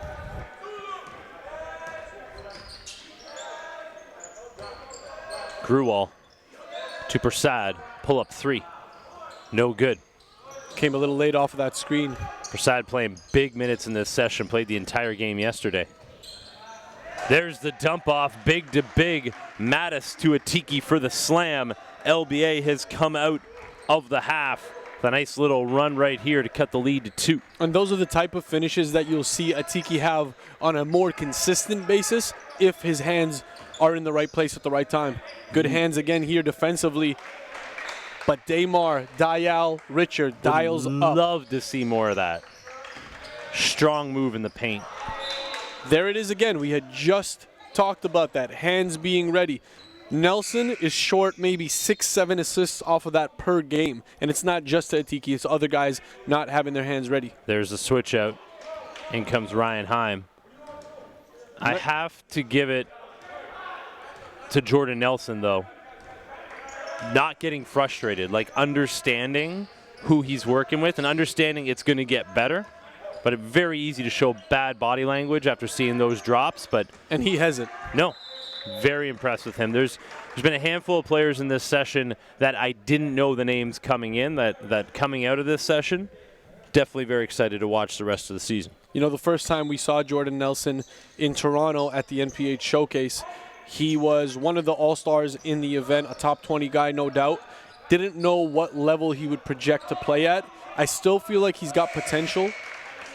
Gruwal to Prasad. pull up 3. No good. Came a little late off of that screen. Prasad playing big minutes in this session, played the entire game yesterday. There's the dump off, big to big. Mattis to Atiki for the slam. LBA has come out of the half. A nice little run right here to cut the lead to 2. And those are the type of finishes that you'll see Atiki have on a more consistent basis if his hands are in the right place at the right time. Good hands again here defensively. But Damar, Dial, Richard dials up. Love to see more of that. Strong move in the paint. There it is again. We had just talked about that. Hands being ready. Nelson is short maybe 6-7 assists off of that per game. And it's not just to Atiki, it's other guys not having their hands ready. There's a switch out. In comes Ryan Heim. I have to give it to Jordan Nelson, though. Not getting frustrated, like understanding who he's working with and understanding it's going to get better. But it's very easy to show bad body language after seeing those drops. And he hasn't. No. Very impressed with him. There's been a handful of players in this session that I didn't know the names coming in, that coming out of this session. Definitely very excited to watch the rest of the season. You know, the first time we saw Jordan Nelson in Toronto at the NPA Showcase, he was one of the all-stars in the event, a top 20 guy, no doubt. Didn't know what level he would project to play at. I still feel like he's got potential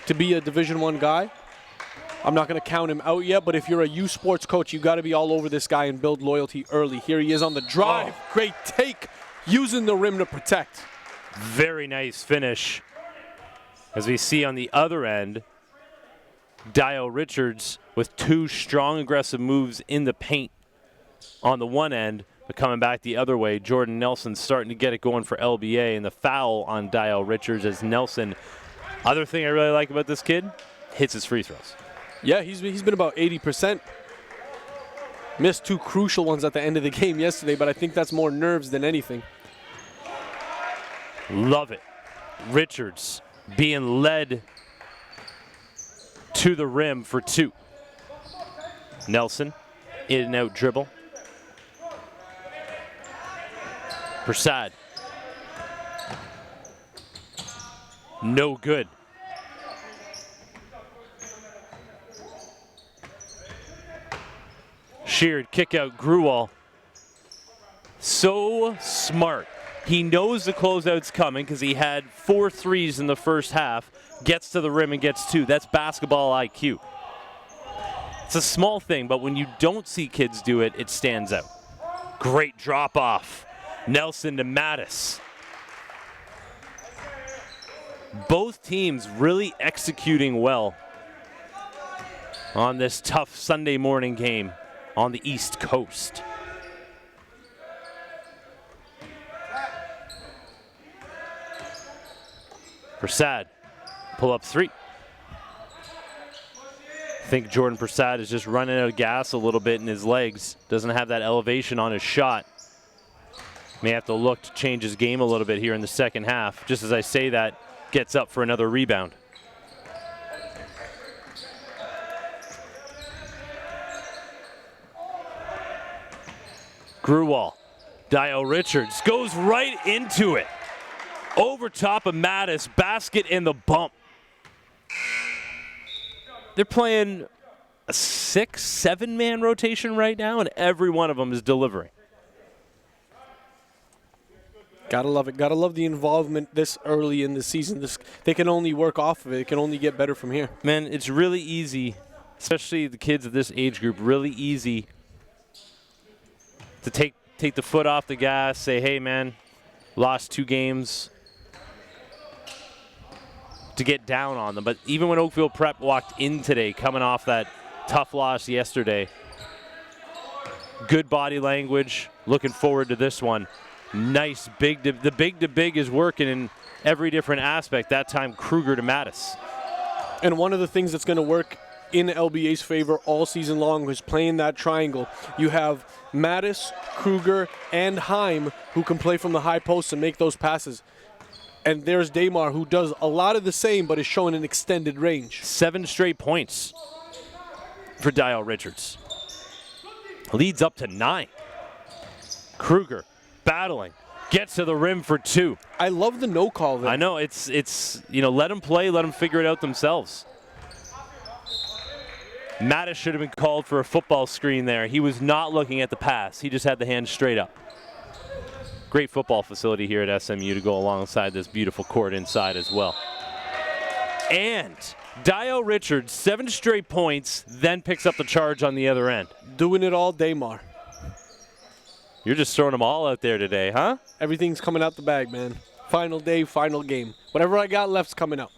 to be a Division I guy. I'm not going to count him out yet, but if you're a U Sports coach, you got to be all over this guy and build loyalty early. Here he is on the drive. Oh. Great take, using the rim to protect. Very nice finish. As we see on the other end, Dio Richards with 2 strong aggressive moves in the paint on the one end, but coming back the other way, Jordan Nelson starting to get it going for LBA, and the foul on Dio Richards as Nelson. Other thing I really like about this kid, hits his free throws. Yeah, he's been about 80%. Missed 2 crucial ones at the end of the game yesterday, but I think that's more nerves than anything. Love it. Richards being led to the rim for 2. Nelson, in and out dribble. Prasad. No good. Sheared kick out Gruwal. So smart. He knows the closeout's coming because he had 4 threes in the first half. Gets to the rim and gets 2. That's basketball IQ. It's a small thing, but when you don't see kids do it, it stands out. Great drop off. Nelson to Mattis. Both teams really executing well on this tough Sunday morning game on the East Coast. Prasad, pull up 3. I think Jordan Prasad is just running out of gas a little bit in his legs. Doesn't have that elevation on his shot. May have to look to change his game a little bit here in the second half. Just as I say that, gets up for another rebound. Gruwal, Dio Richards goes right into it. Over top of Mattis, basket and the bump. They're playing a 6-7 man rotation right now, and every one of them is delivering. Gotta love it. Gotta love the involvement this early in the season. They can only work off of it. It can only get better from here. Man, it's really easy, especially the kids of this age group, really easy to take the foot off the gas, say, hey, man, lost 2 games, to get down on them. But even when Oakville Prep walked in today, coming off that tough loss yesterday, good body language, looking forward to this one. Nice the big to big is working in every different aspect. That time Kruger to Mattis. And one of the things that's going to work in LBA's favor all season long is playing that triangle. You have Mattis, Kruger, and Heim who can play from the high post and make those passes. And there's Damar who does a lot of the same but is showing an extended range. 7 straight points for Dio Richards. Leads up to 9. Kruger battling, Gets to the rim for 2. I love the no call there. I know, it's let them play, let them figure it out themselves. Mattis should have been called for a football screen there. He was not looking at the pass. He just had the hand straight up. Great football facility here at SMU to go alongside this beautiful court inside as well. And Dio Richards, 7 straight points, then picks up the charge on the other end. Doing it all, Damar. You're just throwing them all out there today, huh? Everything's coming out the bag, man. Final day, final game. Whatever I got left's coming out.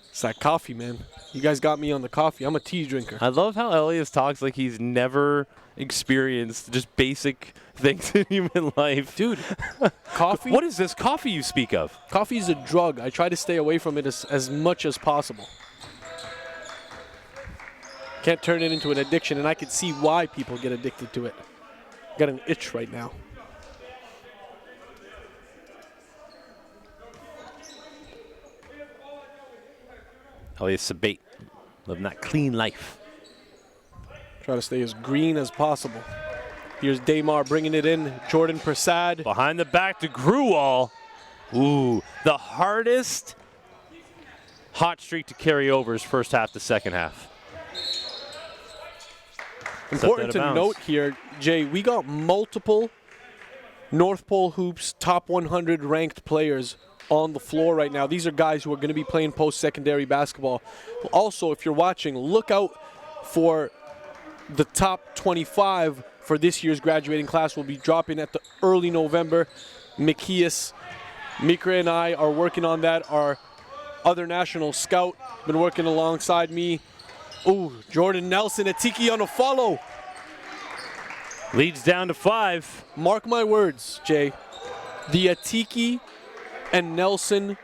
It's that coffee, man. You guys got me on the coffee. I'm a tea drinker. I love how Elias talks like he's never experienced just basic things in human life. Dude, coffee? What is this coffee you speak of? Coffee is a drug. I try to stay away from it as much as possible. Can't turn it into an addiction, and I can see why people get addicted to it. Got an itch right now. Elias Sabate, living that clean life. Try to stay as green as possible. Here's Damar bringing it in. Jordan Prasad. Behind the back to Gruwall. Ooh, the hardest hot streak to carry over is first half to second half. Important to note here, Jay, we got multiple North Pole Hoops top 100 ranked players on the floor right now. These are guys who are going to be playing post-secondary basketball. Also, if you're watching, look out for the top 25 for this year's graduating class. Will be dropping at the early November. Mikias, Mikra and I are working on that. Our other national scout been working alongside me. Ooh, Jordan Nelson, Atiki on a follow. Leads down to 5. Mark my words, Jay. The Atiki and Nelson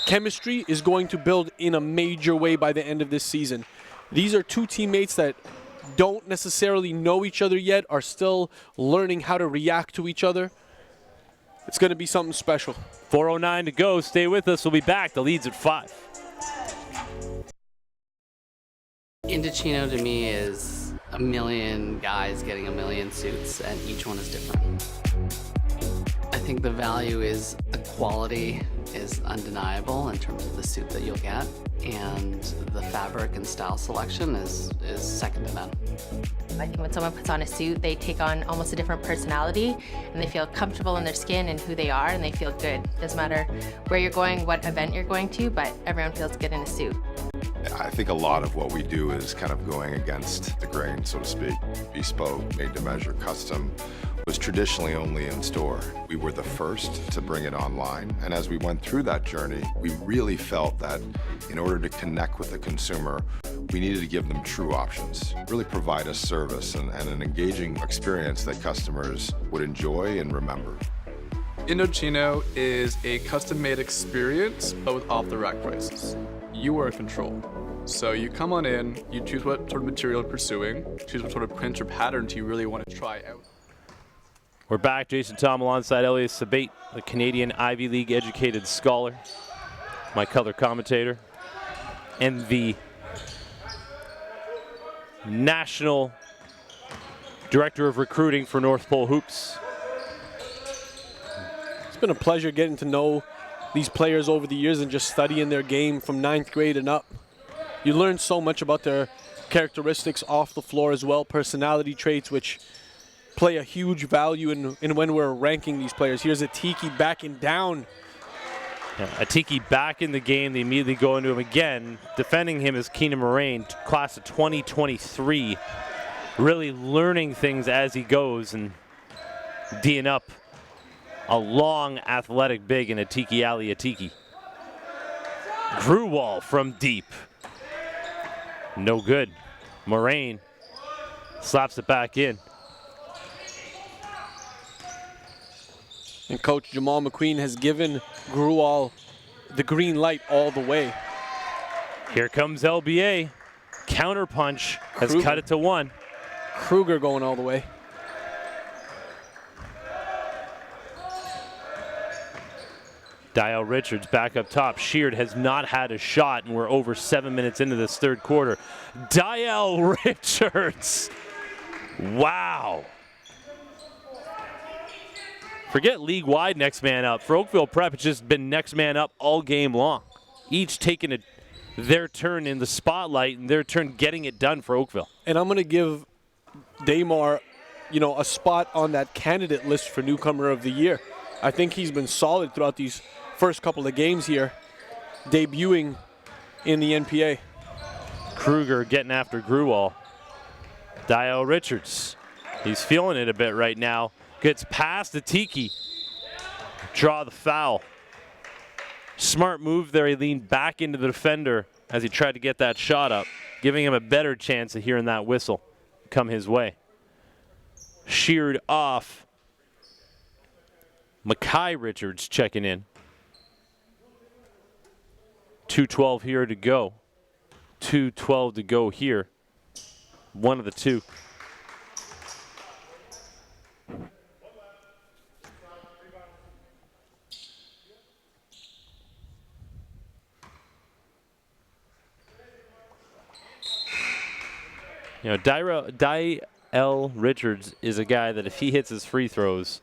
chemistry is going to build in a major way by the end of this season. These are two teammates that don't necessarily know each other yet, are still learning how to react to each other. It's going to be something special. 4:09 to go. Stay with us. We'll be back. The lead's at 5. Indochino to me is a million guys getting a million suits, and each one is different. I think the value is the quality is undeniable in terms of the suit that you'll get, and the fabric and style selection is second to none. I think when someone puts on a suit, they take on almost a different personality, and they feel comfortable in their skin and who they are, and they feel good. Doesn't matter where you're going, what event you're going to, but everyone feels good in a suit. I think a lot of what we do is kind of going against the grain, so to speak. Bespoke, made to measure, custom was traditionally only in store. We were the first to bring it online, and as we went through that journey, we really felt that in order to connect with the consumer, we needed to give them true options, really provide a service and an engaging experience that customers would enjoy and remember. Indochino is a custom-made experience, but with off-the-rack prices. You are in control. So you come on in, you choose what sort of material you're pursuing, choose what sort of print or patterns you really want to try out. We're back. Jason Tom alongside Elias Sabate, the Canadian Ivy League educated scholar, my color commentator, and the National Director of Recruiting for North Pole Hoops. It's been a pleasure getting to know these players over the years and just studying their game from 9th grade and up. You learn so much about their characteristics off the floor as well, personality traits, which play a huge value in when we're ranking these players. Here's Atiki backing down. Yeah, Atiki back in the game. They immediately go into him again. Defending him is Keenan Moraine, class of 2023. Really learning things as he goes and D'ing up a long, athletic big in Atiki Ali Atiki. Gruwall from deep. No good. Moraine slaps it back in. And Coach Jamal McQueen has given Gruwall the green light all the way. Here comes LBA. Counterpunch has cut it to 1. Kruger going all the way. Dial Richards back up top. Sheard has not had a shot, and we're over 7 minutes into this third quarter. Dial Richards. Wow. Forget league-wide next man up. For Oakville Prep, it's just been next man up all game long. Each taking their turn in the spotlight and their turn getting it done for Oakville. And I'm going to give Damar, a spot on that candidate list for newcomer of the year. I think he's been solid throughout these first couple of games here, debuting in the NPA. Kruger getting after Gruwall. Dial Richards, he's feeling it a bit right now. Gets past the Tiki. Draw the foul. Smart move there. He leaned back into the defender as he tried to get that shot up, giving him a better chance of hearing that whistle come his way. Sheared off. Mackay Richards checking in. 2:12 here to go. 2:12 to go here. One of the two. Dial Richards is a guy that if he hits his free throws,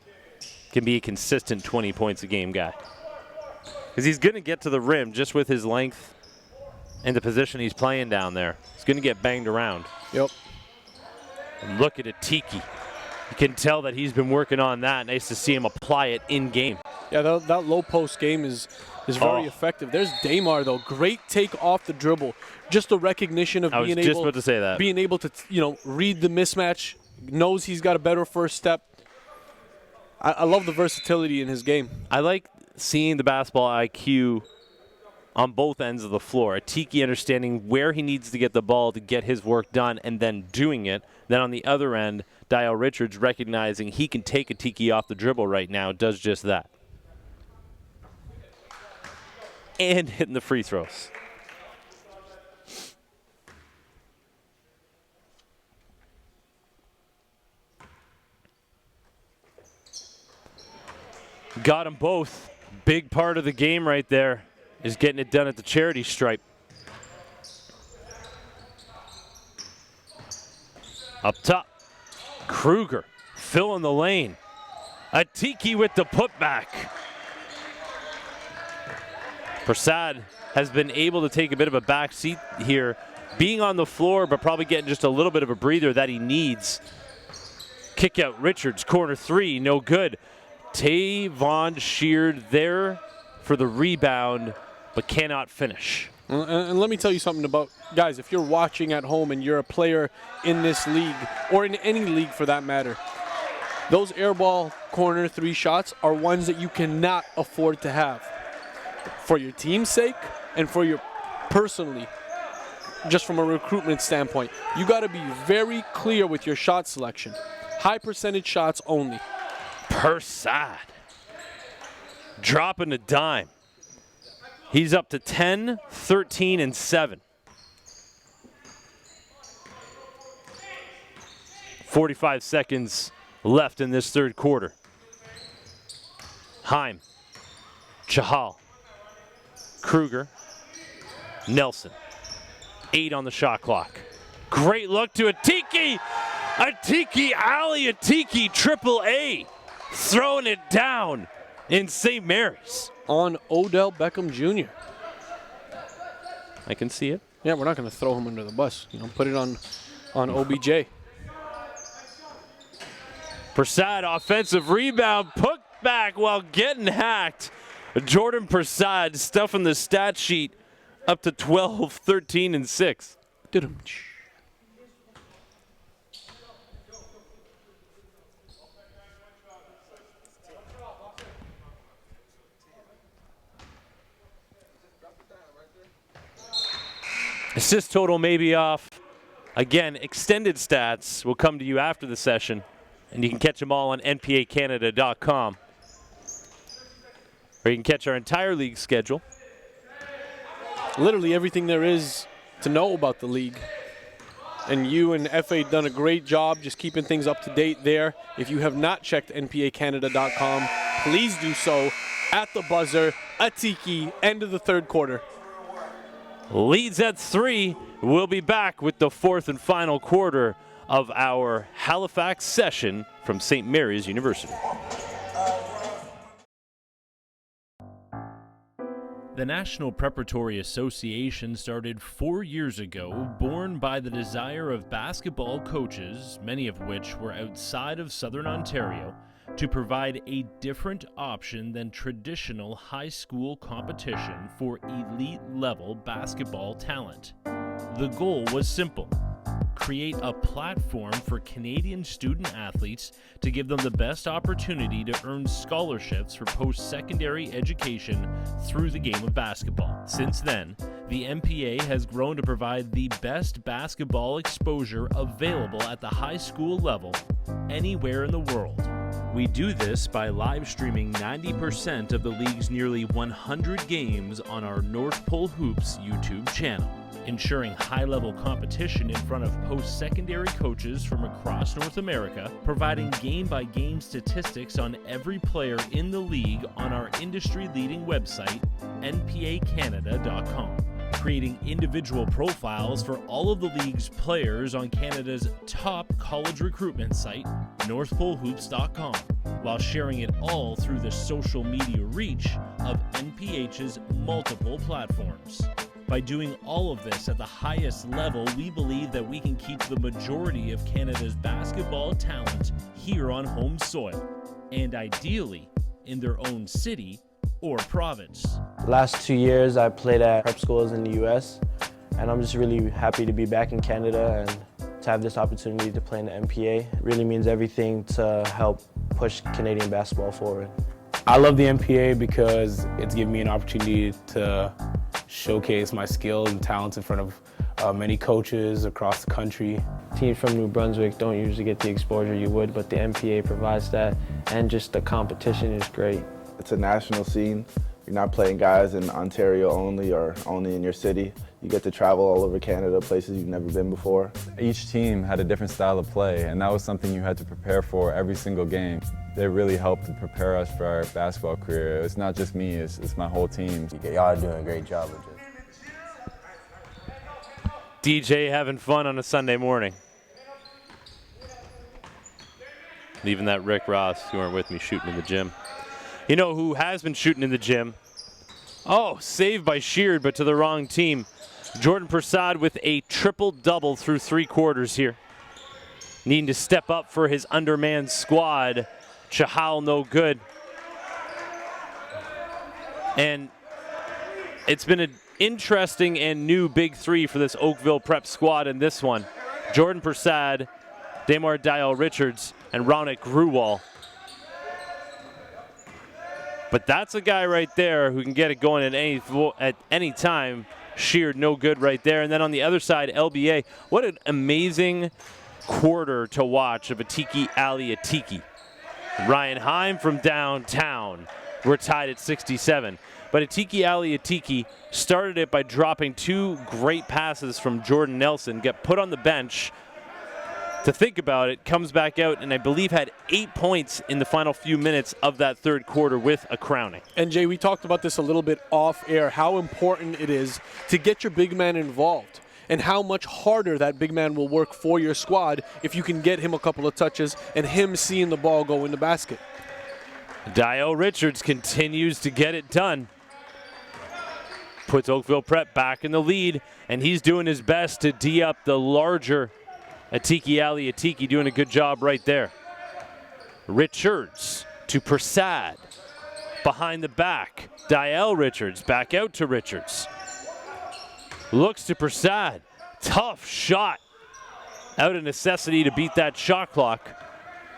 can be a consistent 20 points a game guy. Because he's going to get to the rim just with his length and the position he's playing down there. He's going to get banged around. Yep. And look at it, Tiki. You can tell that he's been working on that. Nice to see him apply it in game. Yeah, that low post game is very effective. There's Damar though, great take off the dribble. Just the recognition of being able to read the mismatch, knows he's got a better first step. I love the versatility in his game. I like seeing the basketball IQ on both ends of the floor. A Tiki understanding where he needs to get the ball to get his work done and then doing it. Then on the other end, Dial Richards recognizing he can take a Tiki off the dribble right now, does just that. And hitting the free throws. Got them both. Big part of the game right there is getting it done at the charity stripe. Up top, Kruger filling the lane. A Tiki with the putback. Prasad has been able to take a bit of a back seat here, being on the floor, but probably getting just a little bit of a breather that he needs. Kick out Richards, corner three, no good. Tavon Sheard there for the rebound, but cannot finish. And let me tell you something about, guys, if you're watching at home and you're a player in this league, or in any league for that matter, those airball corner three shots are ones that you cannot afford to have. For your team's sake and for your personally, just from a recruitment standpoint, you got to be very clear with your shot selection. High percentage shots only. Persad dropping a dime. He's up to 10, 13, and 7. 45 seconds left in this third quarter. Heim, Chahal, Kruger, Nelson. 8 on the shot clock. Great look to a Tiki alley, a Tiki triple A. Throwing it down in St. Mary's. On Odell Beckham Jr. I can see it. Yeah, we're not going to throw him under the bus. Put it on OBJ. Prasad, offensive rebound, put back while getting hacked. Jordan Prasad stuffing the stat sheet up to 12, 13, and 6. Assist total may be off. Again, extended stats will come to you after the session, and you can catch them all on npacanada.com. Or you can catch our entire league schedule. Literally everything there is to know about the league. And you and FA done a great job just keeping things up to date there. If you have not checked npacanada.com, please do so. at the buzzer. Atiki, end of the third quarter. Leads at 3. We'll be back with the fourth and final quarter of our Halifax session from St. Mary's University. The National Preparatory Association started 4 years ago, born by the desire of basketball coaches, many of which were outside of Southern Ontario, to provide a different option than traditional high school competition for elite-level basketball talent. The goal was simple: create a platform for Canadian student athletes to give them the best opportunity to earn scholarships for post-secondary education through the game of basketball. Since then, the NPA has grown to provide the best basketball exposure available at the high school level anywhere in the world. We do this by live streaming 90% of the league's nearly 100 games on our North Pole Hoops YouTube channel, ensuring high-level competition in front of post-secondary coaches from across North America, providing game-by-game statistics on every player in the league on our industry-leading website, npacanada.com, creating individual profiles for all of the league's players on Canada's top college recruitment site, northpolehoops.com, while sharing it all through the social media reach of NPH's multiple platforms. By doing all of this at the highest level, we believe that we can keep the majority of Canada's basketball talent here on home soil, and ideally in their own city or province. The last 2 years I played at prep schools in the US, and I'm just really happy to be back in Canada and to have this opportunity to play in the NPA. It really means everything to help push Canadian basketball forward. I love the NPA because it's given me an opportunity to showcase my skills and talents in front of many coaches across the country. Teams from New Brunswick don't usually get the exposure you would, but the NPA provides that, and just the competition is great. It's a national scene. You're not playing guys in Ontario only or only in your city. You get to travel all over Canada, places you've never been before. Each team had a different style of play, and that was something you had to prepare for every single game. They really helped to prepare us for our basketball career. It's not just me, it's my whole team. Y'all are doing a great job with it. DJ having fun on a Sunday morning. Leaving that Rick Ross, who weren't with me, shooting in the gym. You know who has been shooting in the gym? Oh, saved by Sheard, but to the wrong team. Jordan Prasad with a triple-double through 3 quarters here. Needing to step up for his undermanned squad. Chahal no good. And it's been an interesting and new big 3 for this Oakville prep squad in this one. Jordan Prasad, Damar Dial Richards, and Ronick Gruwal. But that's a guy right there who can get it going at any time. Sheared no good right there. And then on the other side, LBA. What an amazing quarter to watch of Atiki Ali Atiki. Ryan Heim from downtown. We're tied at 67. But Atiki Ali Atiki started it by dropping 2 great passes from Jordan Nelson, get put on the bench. To think about it, comes back out and I believe had 8 points in the final few minutes of that third quarter with a crowning. And Jay, we talked about this a little bit off air, how important it is to get your big man involved and how much harder that big man will work for your squad if you can get him a couple of touches and him seeing the ball go in the basket. Dio Richards continues to get it done. Puts Oakville Prep back in the lead, and he's doing his best to D up the larger Atiki Ali Atiki, doing a good job right there. Richards to Prasad. Behind the back, Dial Richards back out to Richards. Looks to Prasad. Tough shot. Out of necessity to beat that shot clock.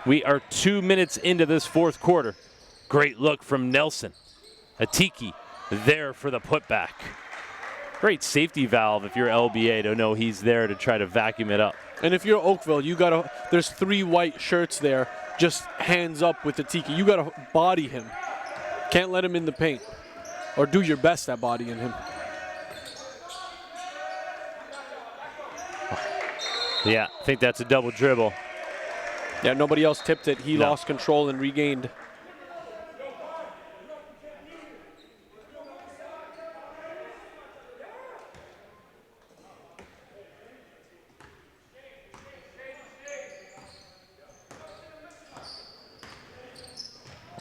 We are 2 minutes into this fourth quarter. Great look from Nelson. Atiki there for the putback. Great safety valve if you're LBA to know he's there to try to vacuum it up. And if you're Oakville, there's 3 white shirts there, just hands up with Atiki. You gotta body him. Can't let him in the paint. Or do your best at bodying him. Yeah, I think that's a double dribble. Yeah, nobody else tipped it. He lost control and regained.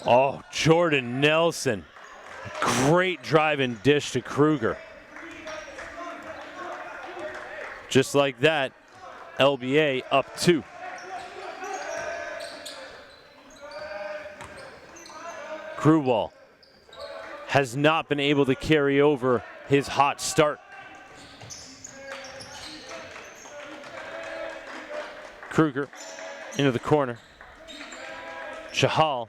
Oh, Jordan Nelson. Great drive and dish to Kruger. Just like that, LBA up 2. Grewal has not been able to carry over his hot start. Kruger into the corner. Chahal.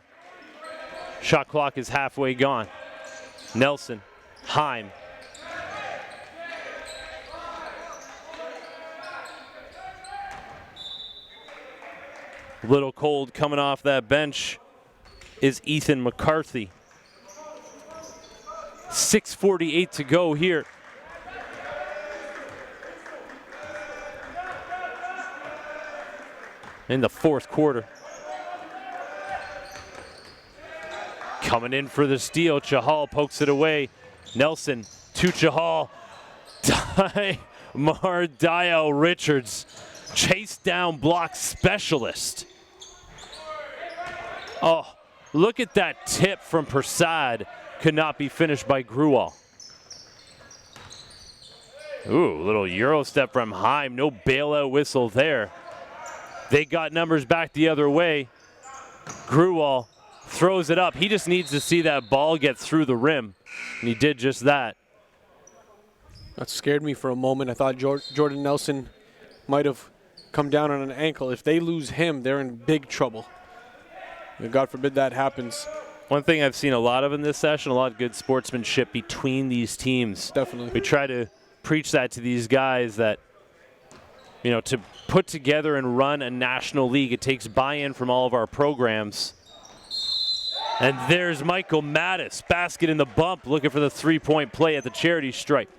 Shot clock is halfway gone. Nelson. Heim. Little cold coming off that bench is Ethan McCarthy. 6:48 to go here. In the fourth quarter. Coming in for the steal, Chahal pokes it away. Nelson to Chahal. Dial Richards, chase down block specialist. Oh, look at that tip from Prasad. Could not be finished by Grewal. Ooh, little Euro step from Heim. No bailout whistle there. They got numbers back the other way. Grewal throws it up. He just needs to see that ball get through the rim, and he did just that. That scared me for a moment. I thought Jordan Nelson might have come down on an ankle. If they lose him, they're in big trouble. God forbid that happens. One thing I've seen a lot of in this session, a lot of good sportsmanship between these teams. Definitely. We try to preach that to these guys that, you know, to put together and run a national league, it takes buy-in from all of our programs. And there's Michael Mattis, basket in the bump, looking for the three-point play at the charity stripe.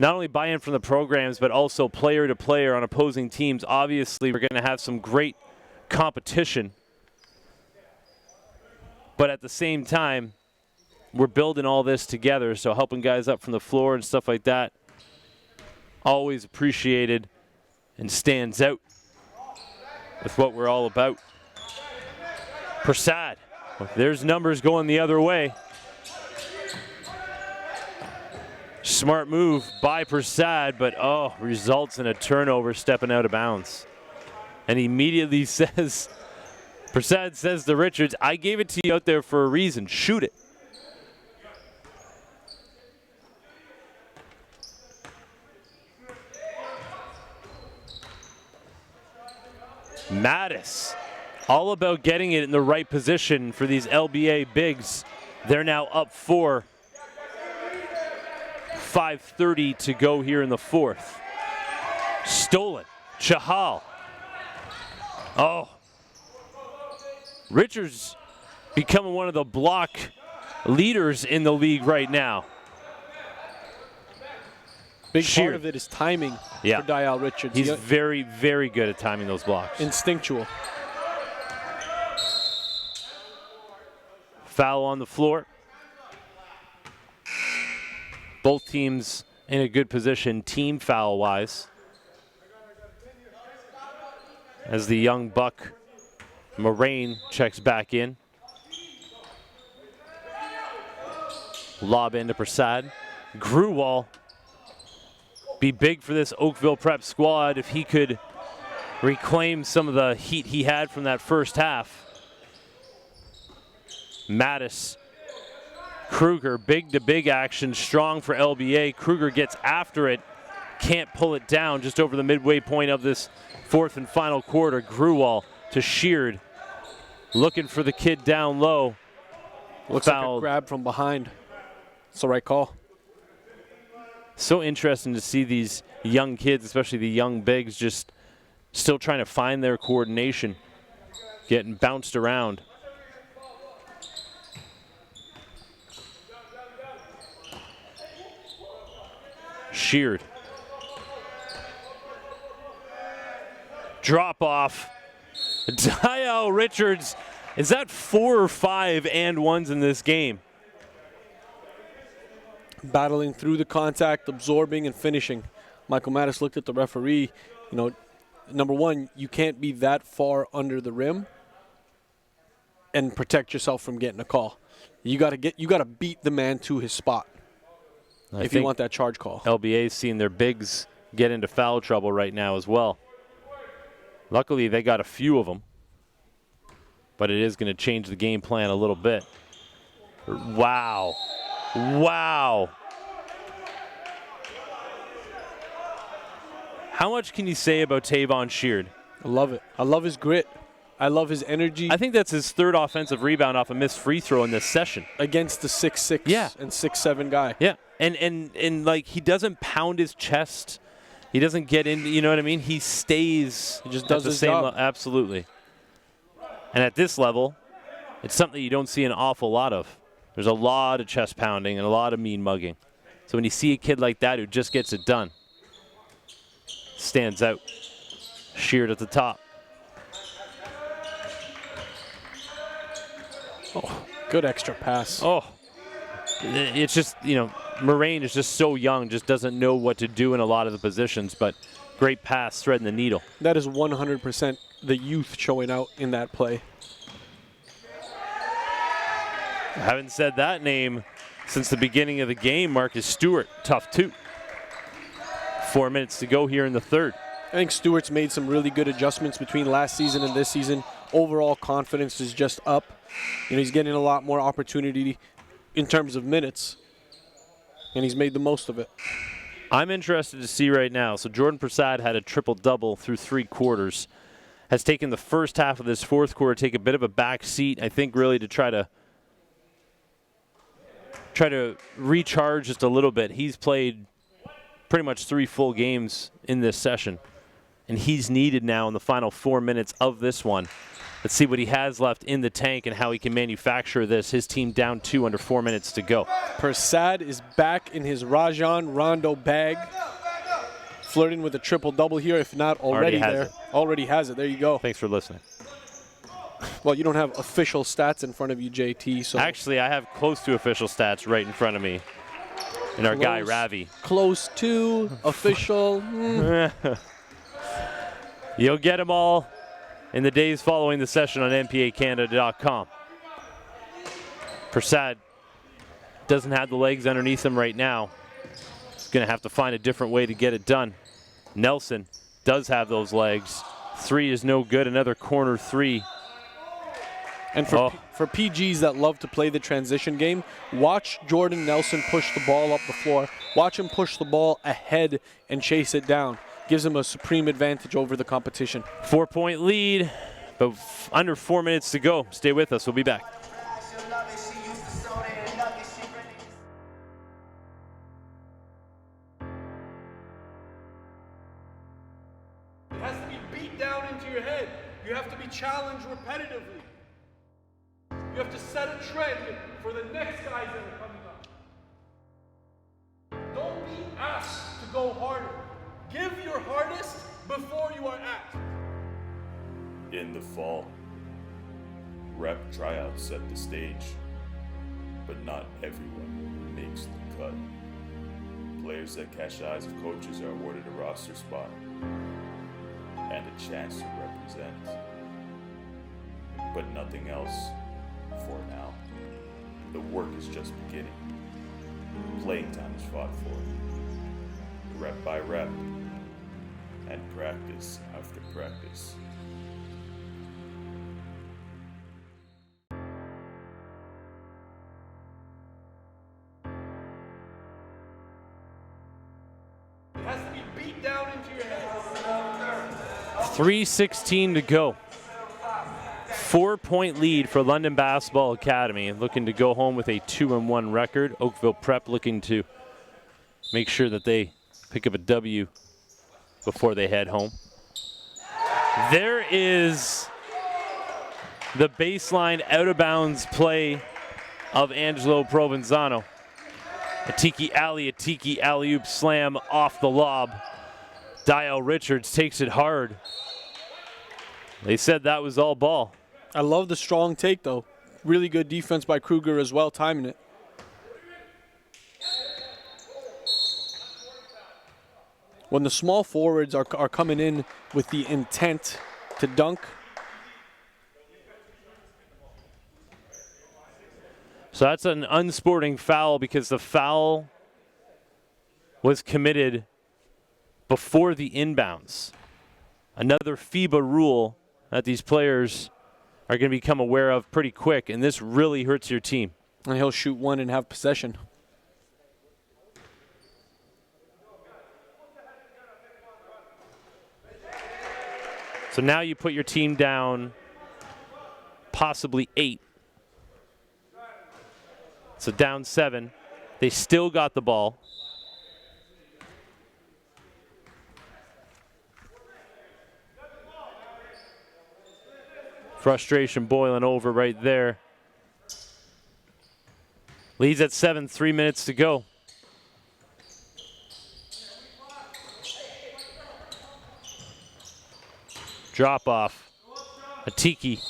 Not only buy-in from the programs, but also player to player on opposing teams. Obviously, we're going to have some great competition. But at the same time, we're building all this together, so helping guys up from the floor and stuff like that, always appreciated and stands out with what we're all about. Prasad, there's numbers going the other way. Smart move by Prasad, but results in a turnover stepping out of bounds. And immediately says, Prasad says to Richards, I gave it to you out there for a reason. Shoot it. Mattis, all about getting it in the right position for these LBA bigs. They're now up 4. 5:30 to go here in the fourth. Stolen. Chahal. Oh. Richards becoming one of the block leaders in the league right now. Big part of it is timing for Dial Richards. He's very, very good at timing those blocks. Instinctual. Foul on the floor. Both teams in a good position team foul-wise. As the young buck Moraine checks back in. Lob into Prasad. Grewal be big for this Oakville Prep squad if he could reclaim some of the heat he had from that first half. Mattis. Kruger, big to big action, strong for LBA. Kruger gets after it, can't pull it down just over the midway point of this fourth and final quarter. Grewal to Sheard, looking for the kid down low. Looks like a grab from behind. It's the right call. So interesting to see these young kids, especially the young bigs, just still trying to find their coordination, getting bounced around. Sheared. Drop off. Dial Richards. Is that 4 or 5 and ones in this game? Battling through the contact, absorbing and finishing. Michael Mattis looked at the referee. You know, number one, you can't be that far under the rim. and protect yourself from getting a call. You got to beat the man to his spot if you want that charge call. LBA's seen their bigs get into foul trouble right now as well. Luckily, they got a few of them, but it is going to change the game plan a little bit. Wow. Wow. How much can you say about Tavon Sheard? I love it. I love his grit. I love his energy. I think that's his third offensive rebound off a missed free throw in this session. Against the 6'6" and 6'7" guy. Yeah. And like, he doesn't pound his chest. He doesn't get in, you know what I mean? He stays. He just does the his same job. Absolutely. And at this level, it's something you don't see an awful lot of. There's a lot of chest pounding and a lot of mean mugging. So when you see a kid like that who just gets it done, stands out. Sheared at the top. Oh, good extra pass. Oh. It's just, Moraine is just so young, just doesn't know what to do in a lot of the positions, but great pass, threading the needle. That is 100% the youth showing out in that play. I haven't said that name since the beginning of the game. Marcus Stewart, tough two. 4 minutes to go here in the third. I think Stewart's made some really good adjustments between last season and this season. Overall confidence is just up. He's getting a lot more opportunity in terms of minutes, and he's made the most of it. I'm interested to see right now. So Jordan Prasad had a triple-double through 3 quarters. Has taken the first half of this fourth quarter, take a bit of a back seat, I think, really to try to recharge just a little bit. He's played pretty much 3 full games in this session, and he's needed now in the final 4 minutes of this one. Let's see what he has left in the tank and how he can manufacture this. His team down 2 under 4 minutes to go. Prasad is back in his Rajon Rondo bag, flirting with a triple-double here, if not already there. Already has it. There you go. Thanks for listening. Well, you don't have official stats in front of you, JT. So actually, I have close to official stats right in front of me. And our guy, Ravi. Close to official. You'll get them all in the days following the session on NPACanada.com. Prasad doesn't have the legs underneath him right now. He's going to have to find a different way to get it done. Nelson does have those legs. 3 is no good. Another corner 3. And for PGs that love to play the transition game, watch Jordan Nelson push the ball up the floor. Watch him push the ball ahead and chase it down. Gives him a supreme advantage over the competition. 4-point lead, but under 4 minutes to go. Stay with us. We'll be back. It has to be beat down into your head. You have to be challenged repetitively. You have to set a trend for the next guys that are coming up. Don't be asked to go harder. Give your hardest before you are asked. In the fall, rep tryouts set the stage, but not everyone makes the cut. Players that catch eyes of coaches are awarded a roster spot and a chance to represent, but nothing else for now. The work is just beginning. Playing time is fought for, rep by rep, and practice after practice. It has to be beat down into your head. 3:16 to go. 4-point lead for London Basketball Academy, looking to go home with a 2-1 record. Oakville Prep looking to make sure that they pick up a W before they head home. There is the baseline out-of-bounds play of Angelo Provenzano. A tiki alley-oop slam off the lob. Dial Richards takes it hard. They said that was all ball. I love the strong take, though. Really good defense by Kruger as well, timing it. When the small forwards are coming in with the intent to dunk, So that's an unsporting foul because the foul was committed before the inbounds. Another FIBA rule that these players are going to become aware of pretty quick, and this really hurts your team. And he'll shoot one and have possession. So now you put your team down possibly 8. So down 7. They still got the ball. Frustration boiling over right there. Leads at 7, 3 minutes to go. Drop off. Atiki.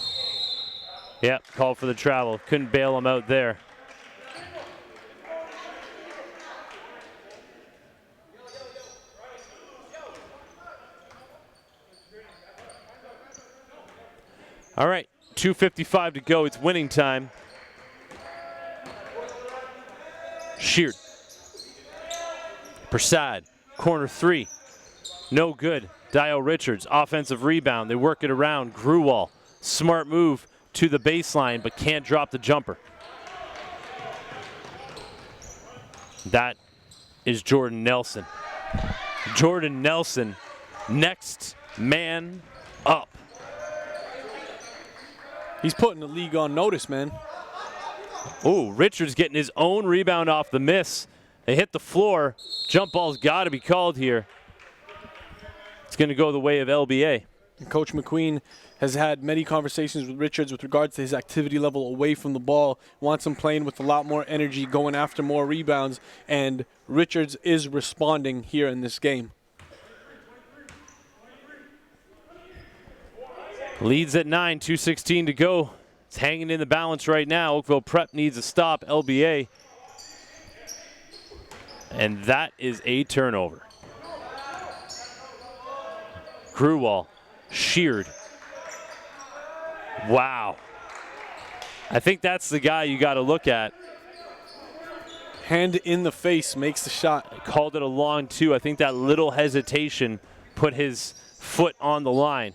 Yep, called for the travel. Couldn't bail him out there. All right, 2:55 to go. It's winning time. Sheared. Prasad, corner 3. No good. Dio Richards, offensive rebound. They work it around. Gruwall, smart move to the baseline, but can't drop the jumper. That is Jordan Nelson. Jordan Nelson, next man up. He's putting the league on notice, man. Oh, Richards getting his own rebound off the miss. They hit the floor. Jump ball's got to be called here. It's going to go the way of LBA. And Coach McQueen has had many conversations with Richards with regards to his activity level away from the ball, wants him playing with a lot more energy, going after more rebounds, and Richards is responding here in this game. Leads at 9, 2:16 to go. It's hanging in the balance right now. Oakville Prep needs a stop, LBA. And that is a turnover. Gruwall, sheared. Wow. I think that's the guy you got to look at. Hand in the face makes the shot. I called it a long 2. I think that little hesitation put his foot on the line.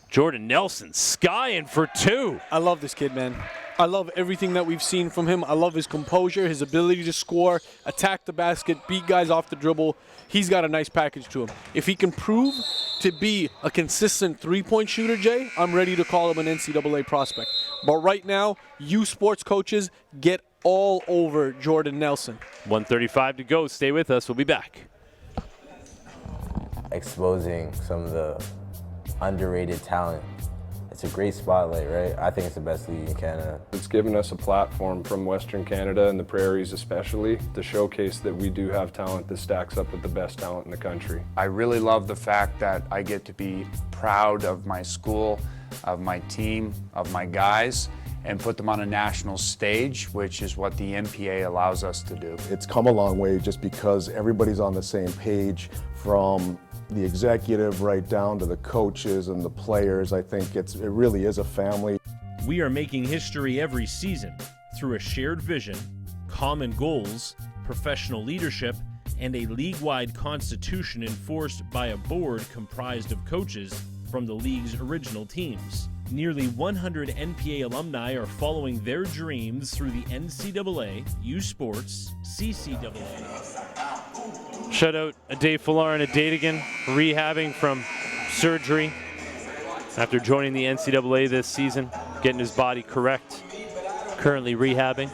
Jordan Nelson skying for 2. I love this kid, man. I love everything that we've seen from him. I love his composure, his ability to score, attack the basket, beat guys off the dribble. He's got a nice package to him. If he can prove to be a consistent three-point shooter, Jay, I'm ready to call him an NCAA prospect. But right now, you sports coaches get all over Jordan Nelson. 1:35 to go. Stay with us. We'll be back. Exposing some of the underrated talent. It's a great spotlight, right? I think it's the best league in Canada. It's given us a platform from Western Canada and the prairies especially to showcase that we do have talent that stacks up with the best talent in the country. I really love the fact that I get to be proud of my school, of my team, of my guys, and put them on a national stage, which is what the NPA allows us to do. It's come a long way just because everybody's on the same page, from the executive right down to the coaches and the players. I think it really is a family. We are making history every season through a shared vision, common goals, professional leadership, and a league-wide constitution enforced by a board comprised of coaches from the league's original teams. Nearly 100 NPA alumni are following their dreams through the NCAA, U Sports, CCAA. Shout out Dave Falar and a date again, rehabbing from surgery after joining the NCAA this season, getting his body correct, currently rehabbing.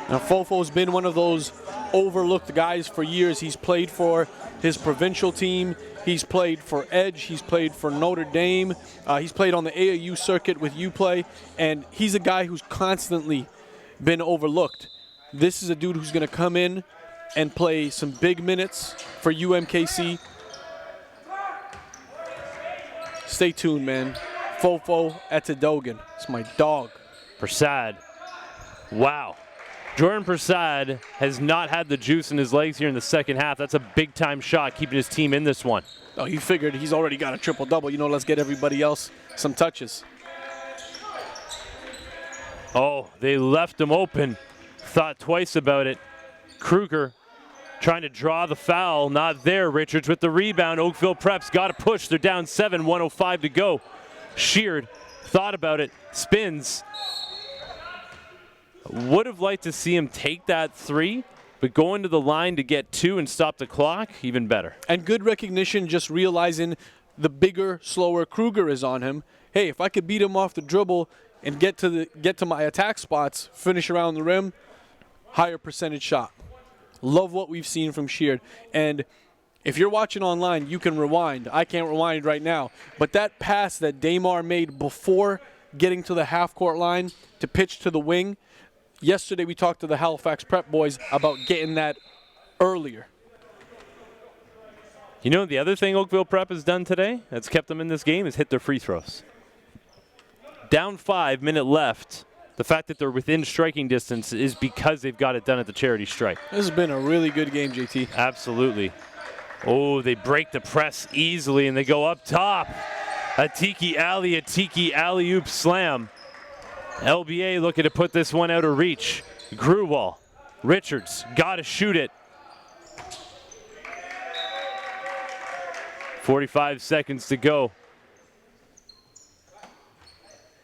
Now, Fofo's been one of those overlooked guys for years. He's played for his provincial team. He's played for Edge. He's played for Notre Dame. He's played on the AAU circuit with UPlay, and he's a guy who's constantly been overlooked. This is a dude who's going to come in and play some big minutes for UMKC. Stay tuned, man. Fofo Etidogan. It's my dog. Prasad. Wow. Jordan Prasad has not had the juice in his legs here in the second half. That's a big-time shot, keeping his team in this one. Oh, he figured he's already got a triple-double. You know, let's get everybody else some touches. Oh, they left him open. Thought twice about it. Kruger trying to draw the foul. Not there. Richards with the rebound. Oakville Prep's got to push. They're down 7, 1:05 to go. Sheard thought about it. Spins. Would have liked to see him take that 3, but going to the line to get 2 and stop the clock, even better. And good recognition, just realizing the bigger, slower Kruger is on him. Hey, if I could beat him off the dribble and get to my attack spots, finish around the rim, higher percentage shot. Love what we've seen from Sheard. And if you're watching online, you can rewind. I can't rewind right now. But that pass that Damar made before getting to the half-court line to pitch to the wing, yesterday we talked to the Halifax Prep boys about getting that earlier. You know, the other thing Oakville Prep has done today that's kept them in this game is hit their free throws. Down 5, minute left. The fact that they're within striking distance is because they've got it done at the charity stripe. This has been a really good game, JT. Absolutely. Oh, they break the press easily, and they go up top. A tiki alley-oop slam. LBA looking to put this one out of reach. Gruwall. Richards got to shoot it. 45 seconds to go.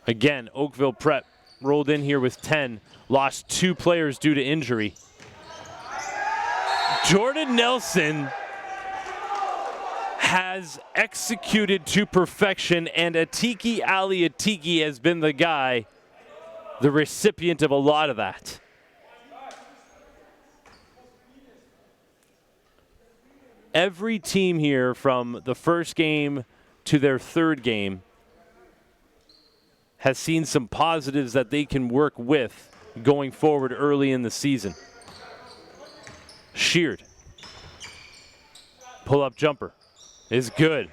Again, Oakville Prep rolled in here with 10. Lost 2 players due to injury. Jordan Nelson has executed to perfection, and Atiki Ali Atiki has been the guy, the recipient of a lot of that. Every team here from the first game to their third game has seen some positives that they can work with going forward early in the season. Sheard. Pull-up jumper is good.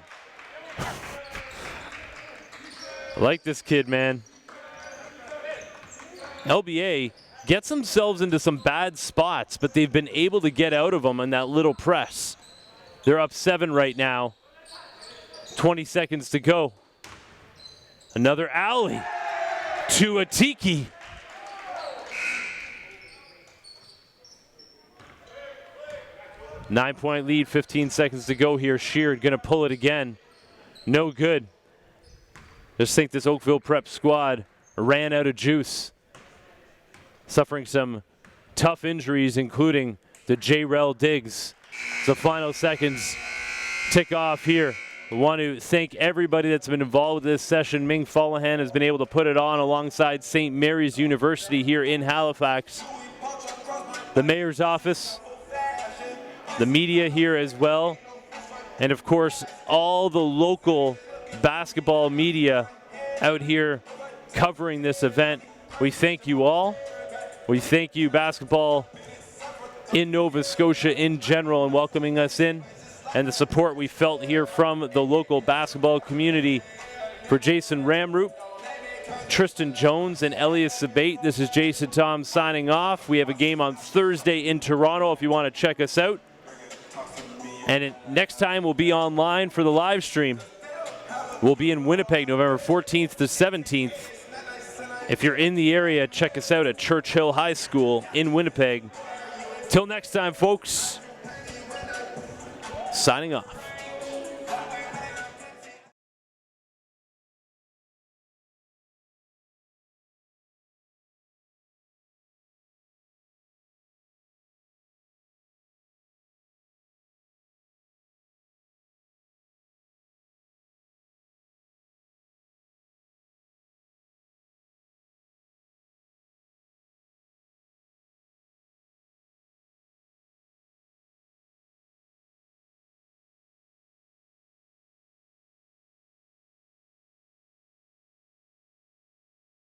I like this kid, man. LBA gets themselves into some bad spots, but they've been able to get out of them on that little press. They're up 7 right now. 20 seconds to go. Another alley to Atiki. Nine-point lead, 15 seconds to go here. Sheard going to pull it again. No good. Just think this Oakville Prep squad ran out of juice. Suffering some tough injuries, including the J-Rel Diggs. The final seconds tick off here. I want to thank everybody that's been involved with this session. Ming Fallahan has been able to put it on alongside St. Mary's University here in Halifax. The mayor's office, the media here as well, and of course all the local basketball media out here covering this event. We thank you all. We thank you, basketball in Nova Scotia in general, and welcoming us in, and the support we felt here from the local basketball community. For Jason Ramroop, Tristan Jones, and Elias Sabate, this is Jason Tom signing off. We have a game on Thursday in Toronto if you want to check us out. And next time we'll be online for the live stream. We'll be in Winnipeg November 14th to 17th. If you're in the area, check us out at Churchill High School in Winnipeg. Till next time, folks, signing off.